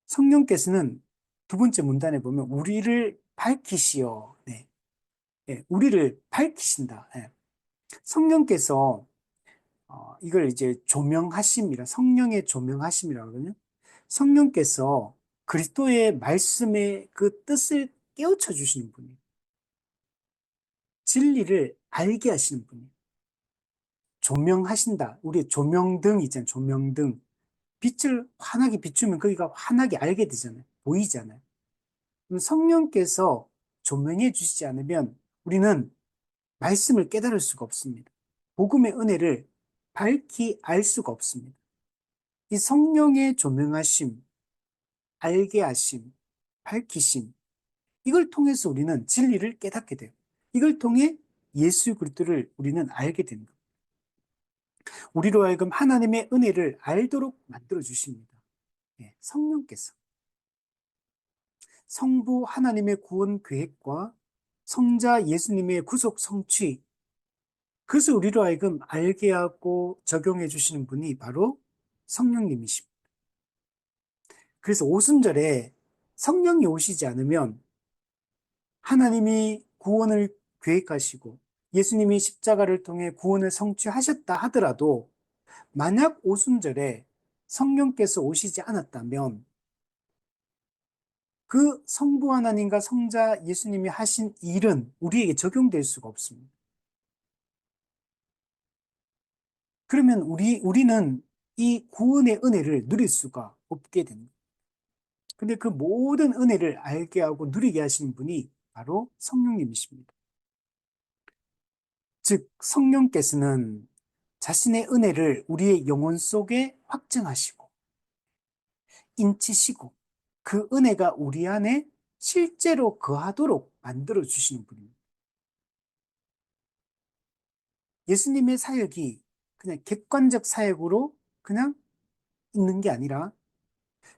성령께서는 두 번째 문단에 보면 우리를 밝히시어. 네. 예, 우리를 밝히신다. 예. 성령께서 이걸 이제 조명하심이라 성령의 조명하심이라고 하거든요. 성령께서 그리스도의 말씀의 그 뜻을 깨우쳐 주시는 분이에요. 진리를 알게 하시는 분이에요. 조명하신다. 우리 조명등 있잖아요. 조명등. 빛을 환하게 비추면 거기가 환하게 알게 되잖아요. 보이잖아요. 그럼 성령께서 조명해 주시지 않으면 우리는 말씀을 깨달을 수가 없습니다. 복음의 은혜를 밝히 알 수가 없습니다. 이 성령의 조명하심, 알게 하심, 밝히심, 이걸 통해서 우리는 진리를 깨닫게 돼요. 이걸 통해 예수 그리스도를 우리는 알게 되는 거예요. 우리로 하여금 하나님의 은혜를 알도록 만들어 주십니다. 예, 성령께서 성부 하나님의 구원 계획과 성자 예수님의 구속 성취, 그것을 우리로 하여금 알게 하고 적용해 주시는 분이 바로 성령님이십니다. 그래서 오순절에 성령이 오시지 않으면 하나님이 구원을 계획하시고 예수님이 십자가를 통해 구원을 성취하셨다 하더라도 만약 오순절에 성령께서 오시지 않았다면 그 성부 하나님과 성자 예수님이 하신 일은 우리에게 적용될 수가 없습니다. 그러면 우리는 이 구원의 은혜를 누릴 수가 없게 됩니다. 근데 그 모든 은혜를 알게 하고 누리게 하시는 분이 바로 성령님이십니다. 즉, 성령께서는 자신의 은혜를 우리의 영혼 속에 확증하시고, 인치시고, 그 은혜가 우리 안에 실제로 거하도록 만들어 주시는 분입니다. 예수님의 사역이 그냥 객관적 사역으로 그냥 있는 게 아니라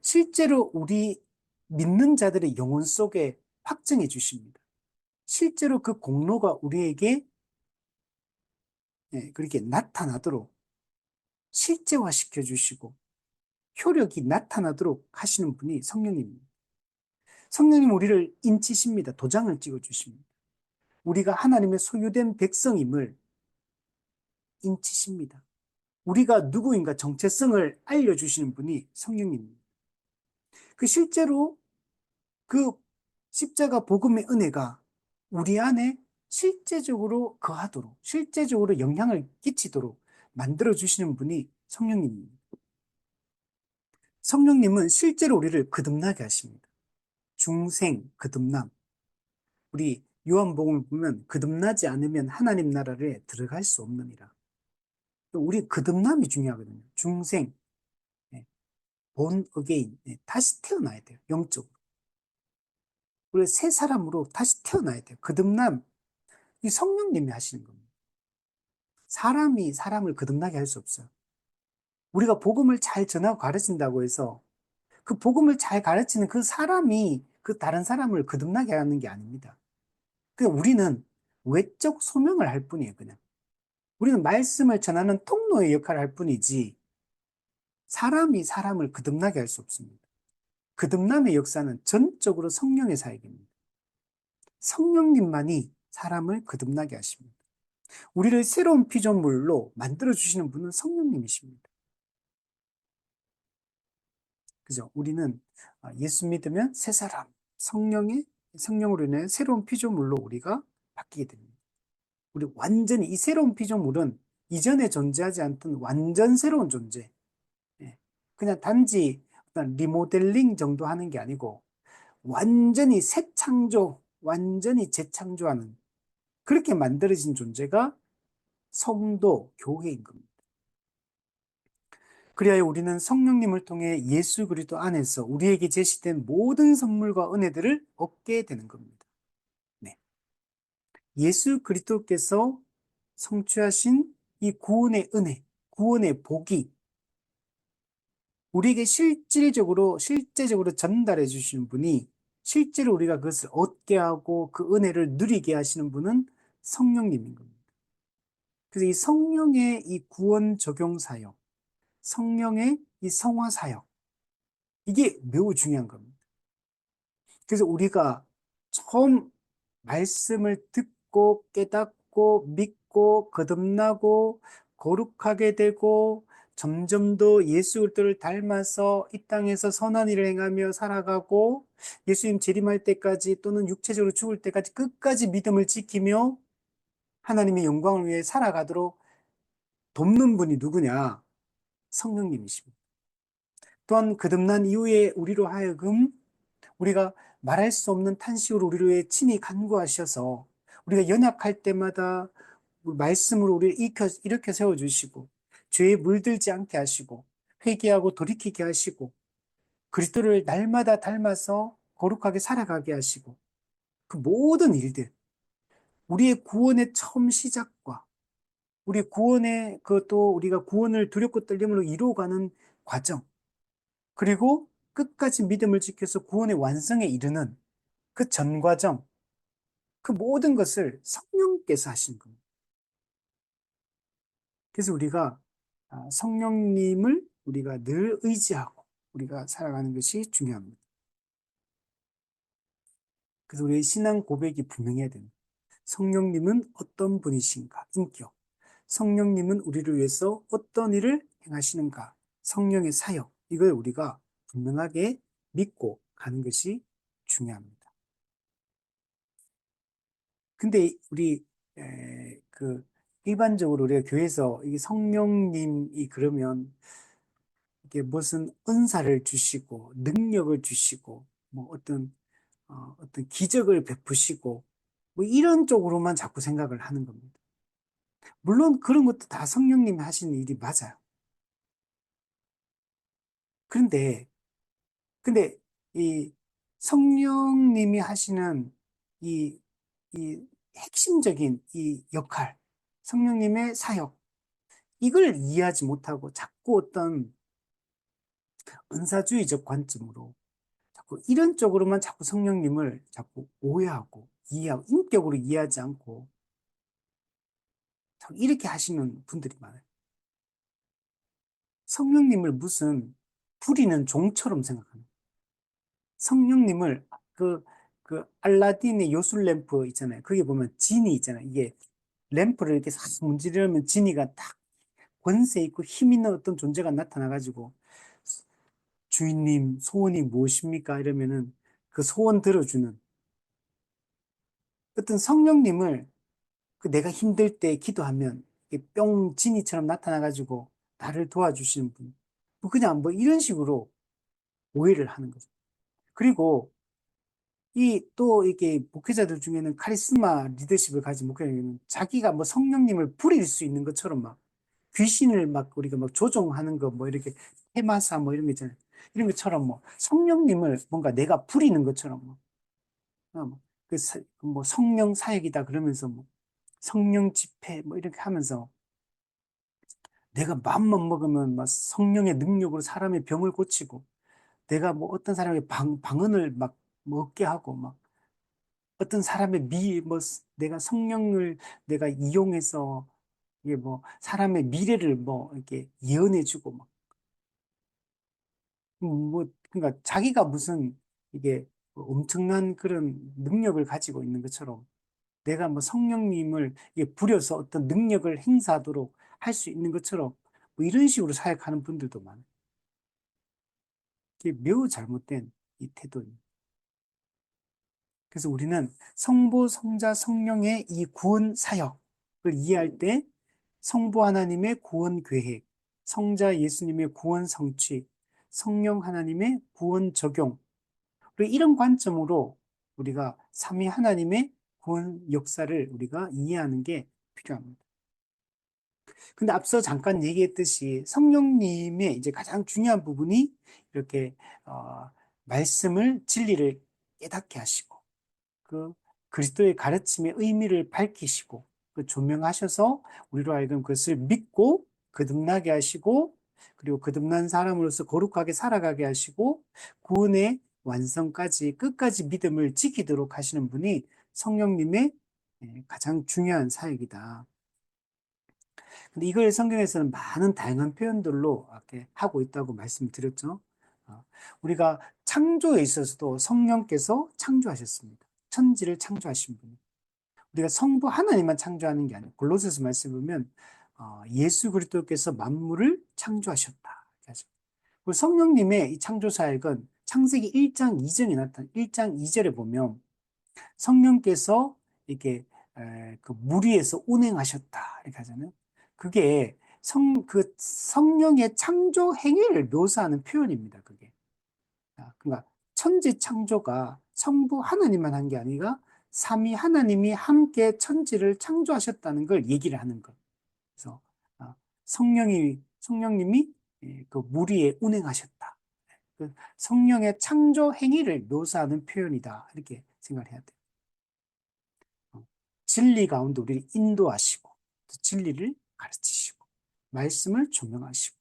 실제로 우리 믿는 자들의 영혼 속에 확증해 주십니다. 실제로 그 공로가 우리에게 그렇게 나타나도록 실제화시켜 주시고 효력이 나타나도록 하시는 분이 성령님입니다. 성령님 우리를 인치십니다. 도장을 찍어 주십니다. 우리가 하나님의 소유된 백성임을 인치십니다. 우리가 누구인가 정체성을 알려주시는 분이 성령님입니다. 그 실제로 그 십자가 복음의 은혜가 우리 안에 실제적으로 거하도록, 실제적으로 영향을 끼치도록 만들어주시는 분이 성령님입니다. 성령님은 실제로 우리를 거듭나게 하십니다. 중생, 거듭남. 우리 요한복음을 보면 거듭나지 않으면 하나님 나라에 들어갈 수 없느니라. 우리 거듭남이 중요하거든요. 중생, 본 어게인, 다시 태어나야 돼요. 영적으로. 우리 새 사람으로 다시 태어나야 돼요. 거듭남, 이 성령님이 하시는 겁니다. 사람이 사람을 거듭나게 할 수 없어요. 우리가 복음을 잘 전하고 가르친다고 해서 그 복음을 잘 가르치는 그 사람이 그 다른 사람을 거듭나게 하는 게 아닙니다. 그냥 우리는 외적 소명을 할 뿐이에요, 그냥. 우리는 말씀을 전하는 통로의 역할을 할 뿐이지 사람이 사람을 거듭나게 할 수 없습니다. 거듭남의 역사는 전적으로 성령의 사역입니다. 성령님만이 사람을 거듭나게 하십니다. 우리를 새로운 피조물로 만들어주시는 분은 성령님이십니다. 그죠? 우리는 예수 믿으면 새 사람, 성령으로 인해 새로운 피조물로 우리가 바뀌게 됩니다. 우리 완전히 이 새로운 피조물은 이전에 존재하지 않던 완전 새로운 존재. 그냥 단지 어떤 리모델링 정도 하는 게 아니고 완전히 새 창조, 완전히 재창조하는 그렇게 만들어진 존재가 성도, 교회인 겁니다. 그리하여 우리는 성령님을 통해 예수 그리스도 안에서 우리에게 제시된 모든 선물과 은혜들을 얻게 되는 겁니다. 네. 예수 그리스도께서 성취하신 이 구원의 은혜, 구원의 복이 우리에게 실제적으로 전달해 주시는 분이 실제로 우리가 그것을 얻게 하고 그 은혜를 누리게 하시는 분은 성령님인 겁니다. 그래서 이 성령의 이 구원 적용 사역, 성령의 이 성화 사역, 이게 매우 중요한 겁니다. 그래서 우리가 처음 말씀을 듣고 깨닫고 믿고 거듭나고 거룩하게 되고 점점 더 예수 그리스도를 닮아서 이 땅에서 선한 일을 행하며 살아가고 예수님 재림할 때까지 또는 육체적으로 죽을 때까지 끝까지 믿음을 지키며 하나님의 영광을 위해 살아가도록 돕는 분이 누구냐? 성령님이십니다. 또한 거듭난 이후에 우리로 하여금 우리가 말할 수 없는 탄식으로 우리를 위해 친히 간구하셔서 우리가 연약할 때마다 말씀으로 우리를 일으켜 세워주시고 죄에 물들지 않게 하시고 회개하고 돌이키게 하시고 그리스도를 날마다 닮아서 거룩하게 살아가게 하시고 그 모든 일들 우리의 구원의 처음 시작과 우리 구원의 그또 우리가 구원을 두렵고 떨림으로 이루어가는 과정 그리고 끝까지 믿음을 지켜서 구원의 완성에 이르는 그 전 과정 그 모든 것을 성령께서 하신 겁니다. 그래서 우리가 성령님을 우리가 늘 의지하고 우리가 살아가는 것이 중요합니다. 그래서 우리의 신앙 고백이 분명해야 됩니다. 성령님은 어떤 분이신가? 인격. 성령님은 우리를 위해서 어떤 일을 행하시는가? 성령의 사역. 이걸 우리가 분명하게 믿고 가는 것이 중요합니다. 근데 우리 일반적으로 우리가 교회에서 이게 성령님이 그러면 이게 무슨 은사를 주시고 능력을 주시고 뭐 어떤 기적을 베푸시고 뭐 이런 쪽으로만 자꾸 생각을 하는 겁니다. 물론 그런 것도 다 성령님이 하시는 일이 맞아요. 그런데 근데 이 성령님이 하시는 이, 이 핵심적인 이 역할, 성령님의 사역, 이걸 이해하지 못하고 자꾸 어떤 은사주의적 관점으로 자꾸 이런 쪽으로만 자꾸 성령님을 자꾸 오해하고 이해하고 인격으로 이해하지 않고 자꾸 이렇게 하시는 분들이 많아요. 성령님을 무슨 부리는 종처럼 생각합니다. 성령님을 그 알라딘의 요술 램프 있잖아요. 거기 보면 지니 있잖아요. 이게 램프를 이렇게 싹 문지르면 지니가 딱 권세 있고 힘 있는 어떤 존재가 나타나가지고 주인님 소원이 무엇입니까? 이러면은 그 소원 들어주는 어떤 성령님을 그 내가 힘들 때 기도하면 뿅 지니처럼 나타나가지고 나를 도와주시는 분. 뭐 그냥 뭐 이런 식으로 오해를 하는 거죠. 그리고 이 또 이게 목회자들 중에는 카리스마 리더십을 가진 목회자는 자기가 뭐 성령님을 부릴 수 있는 것처럼 막 귀신을 막 우리가 막 조종하는 거 뭐 이렇게 테마사 뭐 이런 거 있잖아요. 이런 것처럼 뭐 성령님을 뭔가 내가 부리는 것처럼 뭐, 뭐 성령 사역이다 그러면서 뭐 성령 집회 뭐 이렇게 하면서 내가 마음만 먹으면 막 성령의 능력으로 사람의 병을 고치고 내가 뭐 어떤 사람의 방언을 막 먹게 하고 막 어떤 사람의 뭐 내가 성령을 내가 이용해서 이게 뭐 사람의 미래를 뭐 이렇게 예언해주고 막 뭐 그러니까 자기가 무슨 이게 엄청난 그런 능력을 가지고 있는 것처럼 내가 뭐 성령님을 이게 부려서 어떤 능력을 행사하도록 할 수 있는 것처럼 뭐 이런 식으로 사역하는 분들도 많아요. 이게 매우 잘못된 이 태도입니다. 그래서 우리는 성부, 성자, 성령의 이 구원 사역을 이해할 때 성부 하나님의 구원 계획, 성자 예수님의 구원 성취, 성령 하나님의 구원 적용, 그리고 이런 관점으로 우리가 삼위 하나님의 구원 역사를 우리가 이해하는 게 필요합니다. 근데 앞서 잠깐 얘기했듯이 성령님의 이제 가장 중요한 부분이 이렇게 말씀을 진리를 깨닫게 하시고 그 그리스도의 가르침의 의미를 밝히시고 그 조명하셔서 우리로 하여금 그것을 믿고 거듭나게 하시고 그리고 거듭난 사람으로서 거룩하게 살아가게 하시고 구원의 완성까지 끝까지 믿음을 지키도록 하시는 분이 성령님의 가장 중요한 사역이다. 근데 이걸 성경에서는 많은 다양한 표현들로 이렇게 하고 있다고 말씀드렸죠. 어, 우리가 창조에 있어서도 성령께서 창조하셨습니다. 천지를 창조하신 분. 우리가 성부 하나님만 창조하는 게 아니고 골로새서 말씀 보면 예수 그리스도께서 만물을 창조하셨다. 그리고 성령님의 이 창조 사역은 창세기 1장 2절에 나타난 1장 2절에 보면 성령께서 이렇게 그 물 위에서 운행하셨다 이렇게 하잖아요. 그게 그 성령의 창조 행위를 묘사하는 표현입니다. 그게. 그러니까 천지 창조가 성부 하나님만 한 게 아니라 삼위 하나님이 함께 천지를 창조하셨다는 걸 얘기를 하는 것. 그래서 아, 성령님이 그 물 위에 운행하셨다. 그 성령의 창조 행위를 묘사하는 표현이다. 이렇게 생각을 해야 돼요. 진리 가운데 우리를 인도하시고 또 진리를 가르치시고 말씀을 조명하시고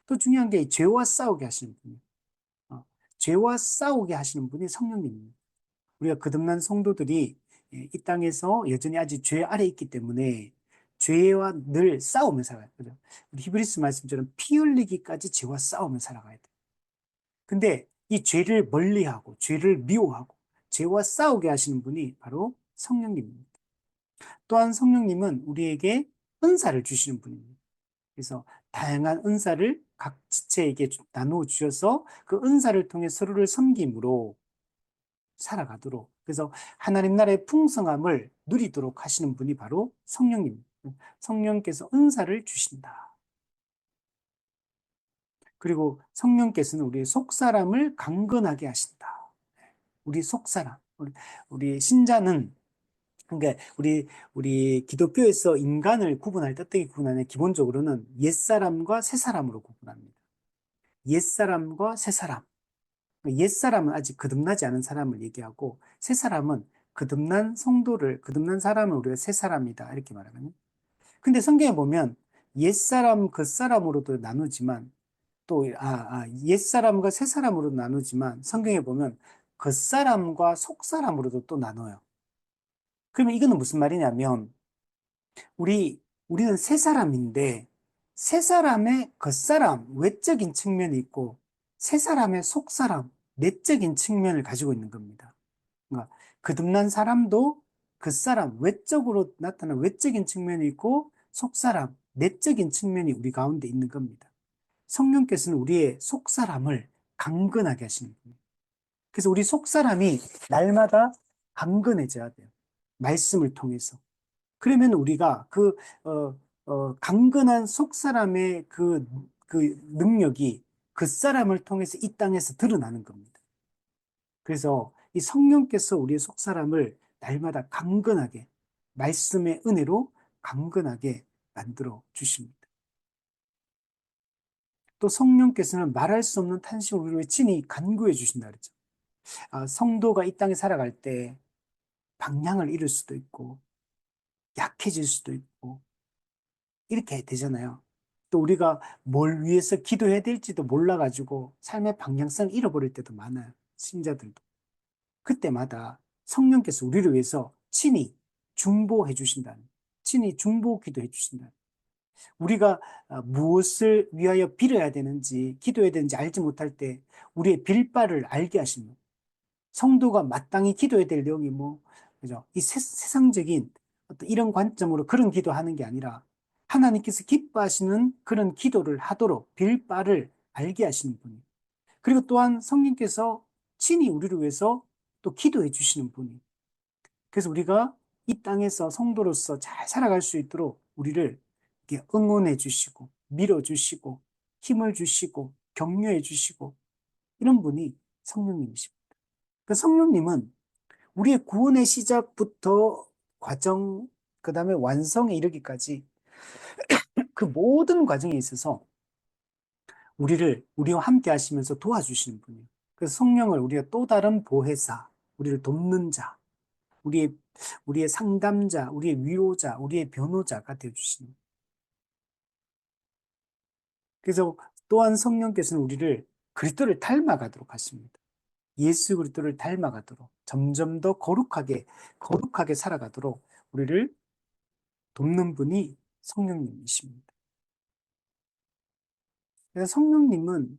또 중요한 게 죄와 싸우게 하시는 분이에요. 죄와 싸우게 하시는 분이 성령님입니다. 우리가 거듭난 성도들이 이 땅에서 여전히 아직 죄 아래 있기 때문에 죄와 늘 싸우며 살아요. 그죠? 우리 히브리스 말씀처럼 피 흘리기까지 죄와 싸우며 살아가야 돼요. 근데 이 죄를 멀리하고 죄를 미워하고 죄와 싸우게 하시는 분이 바로 성령님입니다. 또한 성령님은 우리에게 은사를 주시는 분입니다. 그래서 다양한 은사를 각 지체에게 나누어 주셔서 그 은사를 통해 서로를 섬김으로 살아가도록 그래서 하나님 나라의 풍성함을 누리도록 하시는 분이 바로 성령님. 성령께서 은사를 주신다. 그리고 성령께서는 우리의 속사람을 강건하게 하신다. 우리 속사람, 우리 신자는 그러니까 우리 기독교에서 인간을 구분할 때 어떻게 구분하냐? 기본적으로는 옛사람과 새사람으로 구분합니다. 옛사람과 새사람. 옛사람은 아직 거듭나지 않은 사람을 얘기하고 새사람은 거듭난 사람을 우리가 새사람이다 이렇게 말하거든요. 근데 성경에 보면 옛사람, 겉사람으로도 나누지만 옛사람과 새사람으로 나누지만 성경에 보면 겉사람과 속사람으로도 또 나눠요. 그러면 이거는 무슨 말이냐면 우리는 새 사람인데 새 사람의 겉사람, 외적인 측면이 있고 새 사람의 속사람, 내적인 측면을 가지고 있는 겁니다. 그러니까 거듭난 사람도 겉사람, 외적으로 나타나는 외적인 측면이 있고 속사람, 내적인 측면이 우리 가운데 있는 겁니다. 성령께서는 우리의 속사람을 강건하게 하시는 겁니다. 그래서 우리 속사람이 날마다 강건해져야 돼요. 말씀을 통해서. 그러면 우리가 강건한 속사람의 그 능력이 그 사람을 통해서 이 땅에서 드러나는 겁니다. 그래서 이 성령께서 우리의 속사람을 날마다 강건하게, 말씀의 은혜로 강건하게 만들어 주십니다. 또 성령께서는 말할 수 없는 탄식을 우리를 친히 간구해 주신다 그랬죠. 성도가 이 땅에 살아갈 때 방향을 잃을 수도 있고, 약해질 수도 있고, 이렇게 되잖아요. 또 우리가 뭘 위해서 기도해야 될지도 몰라가지고 삶의 방향성을 잃어버릴 때도 많아요. 신자들도. 그때마다 성령께서 우리를 위해서 친히 중보해 주신다는, 친히 중보 기도해 주신다는. 우리가 무엇을 위하여 빌어야 되는지, 기도해야 되는지 알지 못할 때 우리의 빌바를 알게 하시는 성도가 마땅히 기도해야 될 내용이 그죠? 이 세상적인 어떤 이런 관점으로 그런 기도하는 게 아니라 하나님께서 기뻐하시는 그런 기도를 하도록 빌 바를 알게 하시는 분이. 그리고 또한 성령께서 친히 우리를 위해서 또 기도해 주시는 분이. 그래서 우리가 이 땅에서 성도로서 잘 살아갈 수 있도록 우리를 이렇게 응원해 주시고, 밀어 주시고, 힘을 주시고, 격려해 주시고, 이런 분이 성령님이십니다. 그 성령님은 우리의 구원의 시작부터 과정, 그 다음에 완성에 이르기까지 그 모든 과정에 있어서 우리와 함께 하시면서 도와주시는 분이에요. 그래서 성령을 우리가 또 다른 보혜사, 우리를 돕는 자, 우리의, 우리의 상담자, 우리의 위로자, 우리의 변호자가 되어주시는. 그래서 또한 성령께서는 우리를 그리스도를 닮아가도록 하십니다. 예수 그리스도를 닮아가도록 점점 더 거룩하게 살아가도록 우리를 돕는 분이 성령님이십니다. 그래서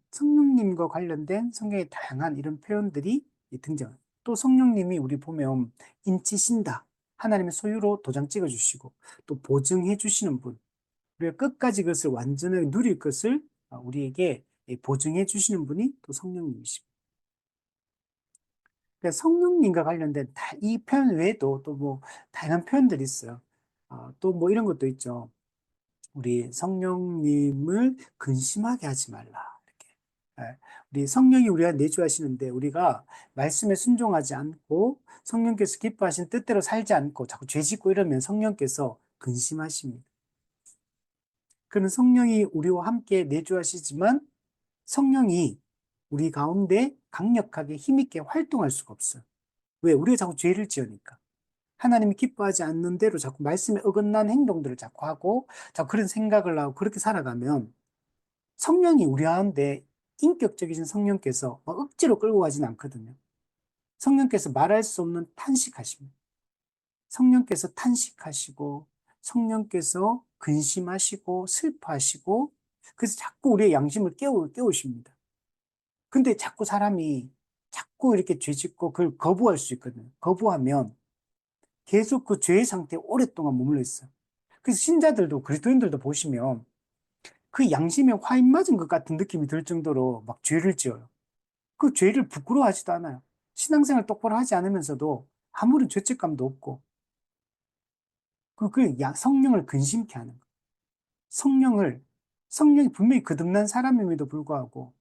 성령님과 관련된 성경의 다양한 이런 표현들이 등장해요. 또 성령님이 우리 보면 인치신다. 하나님의 소유로 도장 찍어주시고 또 보증해 주시는 분. 우리가 끝까지 그것을 완전하게 누릴 것을 우리에게 보증해 주시는 분이 또 성령님이십니다. 그러니까 성령님과 관련된 이 표현 외에도 또 뭐 다양한 표현들이 있어요. 또 뭐 이런 것도 있죠. 우리 성령님을 근심하게 하지 말라. 이렇게. 예. 우리 성령이 우리가 내주하시는데 우리가 말씀에 순종하지 않고 성령께서 기뻐하신 뜻대로 살지 않고 자꾸 죄 짓고 이러면 성령께서 근심하십니다. 그는 성령이 우리와 함께 내주하시지만 성령이 우리 가운데 강력하게 힘있게 활동할 수가 없어요. 왜? 우리가 자꾸 죄를 지으니까. 하나님이 기뻐하지 않는 대로 자꾸 말씀에 어긋난 행동들을 자꾸 하고 자꾸 그런 생각을 하고 그렇게 살아가면 성령이 우리 가운데 인격적이신 성령께서 막 억지로 끌고 가지는 않거든요. 성령께서 말할 수 없는 탄식하십니다. 성령께서 탄식하시고 성령께서 근심하시고 슬퍼하시고 그래서 자꾸 우리의 양심을 깨우십니다. 근데 자꾸 사람이 자꾸 이렇게 죄짓고 그걸 거부할 수 있거든요. 거부하면 계속 그 죄의 상태에 오랫동안 머물러 있어요. 그래서 신자들도 그리스도인들도 보시면 그 양심에 화인 맞은 것 같은 느낌이 들 정도로 막 죄를 지어요. 그 죄를 부끄러워하지도 않아요. 신앙생활 똑바로 하지 않으면서도 아무런 죄책감도 없고 성령을 근심케 하는 거예요. 성령이 분명히 거듭난 사람임에도 불구하고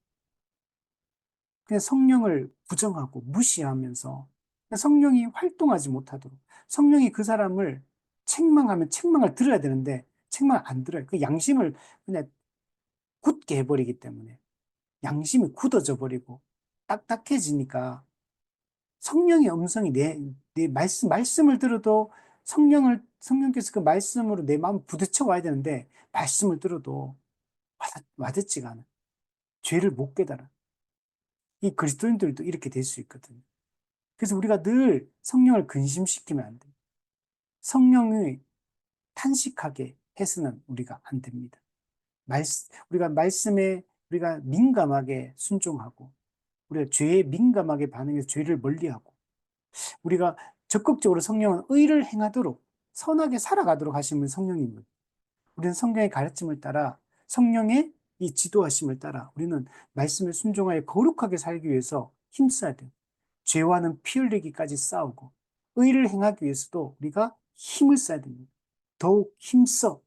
그냥 성령을 부정하고 무시하면서 성령이 활동하지 못하도록 성령이 그 사람을 책망하면 책망을 들어야 되는데 책망을 안 들어요. 그 양심을 그냥 굳게 해버리기 때문에 양심이 굳어져 버리고 딱딱해지니까 성령의 음성이 내 말씀을 들어도 성령께서 그 말씀으로 내 마음 부딪혀 와야 되는데 말씀을 들어도 와닿지가 않아. 죄를 못 깨달아. 이 그리스도인들도 이렇게 될 수 있거든요. 그래서 우리가 늘 성령을 근심시키면 안 돼요. 성령이 탄식하게 해서는 우리가 안 됩니다. 우리가 말씀에 우리가 민감하게 순종하고 우리가 죄에 민감하게 반응해서 죄를 멀리하고 우리가 적극적으로 성령은 의를 행하도록 선하게 살아가도록 하시는 성령입니다. 우리는 성경의 가르침을 따라 성령의 이 지도하심을 따라 우리는 말씀에 순종하여 거룩하게 살기 위해서 힘써야 돼요. 죄와는 피 흘리기까지 싸우고 의를 행하기 위해서도 우리가 힘을 써야 됩니다. 더욱 힘써.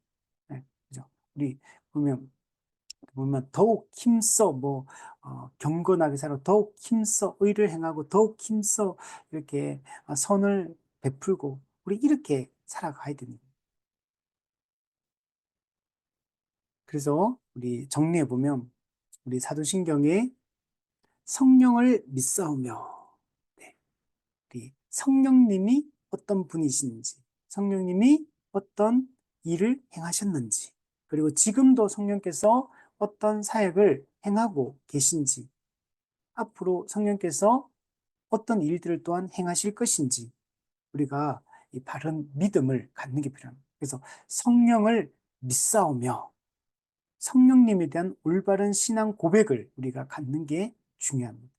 네, 그죠? 우리 보면 더욱 힘써 경건하게 살아 더욱 힘써 의를 행하고 더욱 힘써 이렇게 선을 베풀고 우리 이렇게 살아가야 됩니다. 그래서 우리 정리해 보면 우리 사도신경에 성령을 믿사오며 네, 우리 성령님이 어떤 분이신지 성령님이 어떤 일을 행하셨는지 그리고 지금도 성령께서 어떤 사역을 행하고 계신지 앞으로 성령께서 어떤 일들을 또한 행하실 것인지 우리가 이 바른 믿음을 갖는 게 필요합니다. 그래서 성령을 믿사오며 성령님에 대한 올바른 신앙 고백을 우리가 갖는 게 중요합니다.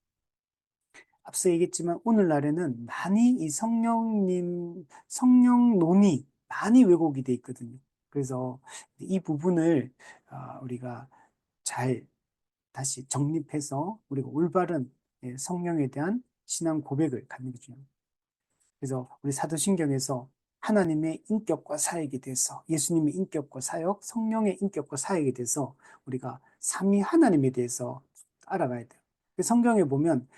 앞서 얘기했지만 오늘날에는 많이 이 성령론이 많이 왜곡이 돼 있거든요. 그래서 이 부분을 우리가 잘 다시 정립해서 우리가 올바른 성령에 대한 신앙 고백을 갖는 게 중요합니다. 그래서 우리 사도신경에서 하나님의 인격과 사역에 대해서 예수님의 인격과 사역, 성령의 인격과 사역에 대해서 우리가 삼위 하나님에 대해서 알아가야 돼요. 성경에 보면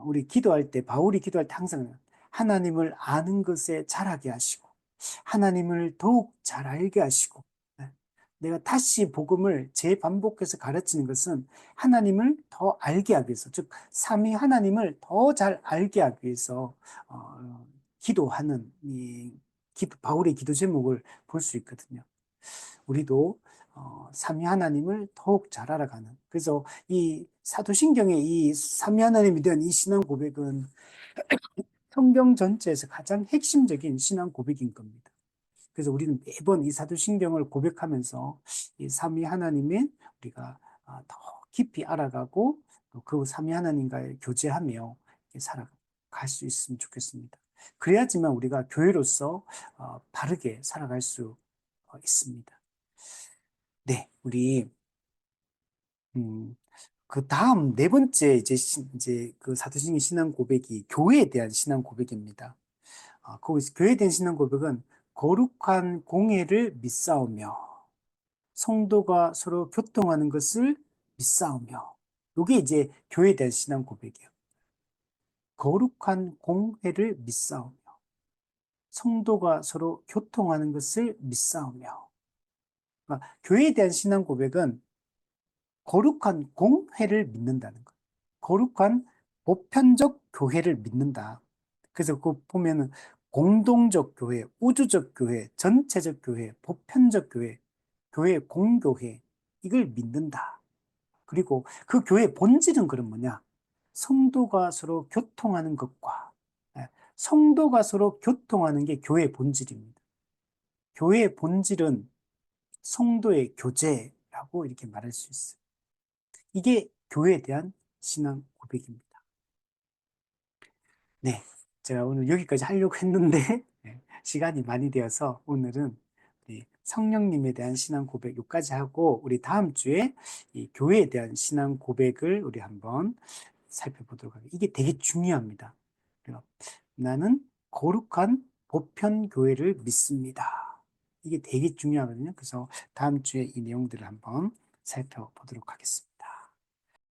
우리 기도할 때 바울이 기도할 때 항상 하나님을 아는 것에 잘하게 하시고 하나님을 더욱 잘 알게 하시고 네. 내가 다시 복음을 재반복해서 가르치는 것은 하나님을 더 알게 하기 위해서 즉 삼위 하나님을 더 잘 알게 하기 위해서 기도하는 바울의 기도 제목을 볼 수 있거든요. 우리도 삼위 하나님을 더욱 잘 알아가는 그래서 이 사도신경의 이 삼위 하나님에 대한 이 신앙 고백은 성경 전체에서 가장 핵심적인 신앙 고백인 겁니다. 그래서 우리는 매번 이 사도신경을 고백하면서 이 삼위 하나님의 우리가 더 깊이 알아가고 또 그 삼위 하나님과의 교제하며 살아갈 수 있으면 좋겠습니다. 그래야지만 우리가 교회로서 바르게 살아갈 수 있습니다. 네, 우리 그 다음 네 번째 이제 그 사도신경 신앙 고백이 교회에 대한 신앙 고백입니다. 거기서 교회에 대한 신앙 고백은 거룩한 공회를 믿사오며 성도가 서로 교통하는 것을 믿사오며 이게 이제 교회에 대한 신앙 고백이에요. 거룩한 공회를 믿사오며 성도가 서로 교통하는 것을 믿사오며 그러니까 교회에 대한 신앙 고백은 거룩한 공회를 믿는다는 거예요. 거룩한 보편적 교회를 믿는다. 그래서 그 보면은 공동적 교회, 우주적 교회, 전체적 교회, 보편적 교회, 교회 공교회 이걸 믿는다. 그리고 그 교회의 본질은 그럼 뭐냐? 성도가 서로 교통하는 것과 성도가 서로 교통하는 게 교회의 본질입니다. 교회의 본질은 성도의 교제라고 이렇게 말할 수 있어요. 이게 교회에 대한 신앙 고백입니다. 네, 제가 오늘 여기까지 하려고 했는데 시간이 많이 되어서 오늘은 우리 성령님에 대한 신앙 고백 여기까지 하고 우리 다음 주에 이 교회에 대한 신앙 고백을 우리 한번 살펴보도록 하겠습니다. 이게 되게 중요합니다. 나는 거룩한 보편 교회를 믿습니다. 이게 되게 중요하거든요. 그래서 다음 주에 이 내용들을 한번 살펴보도록 하겠습니다.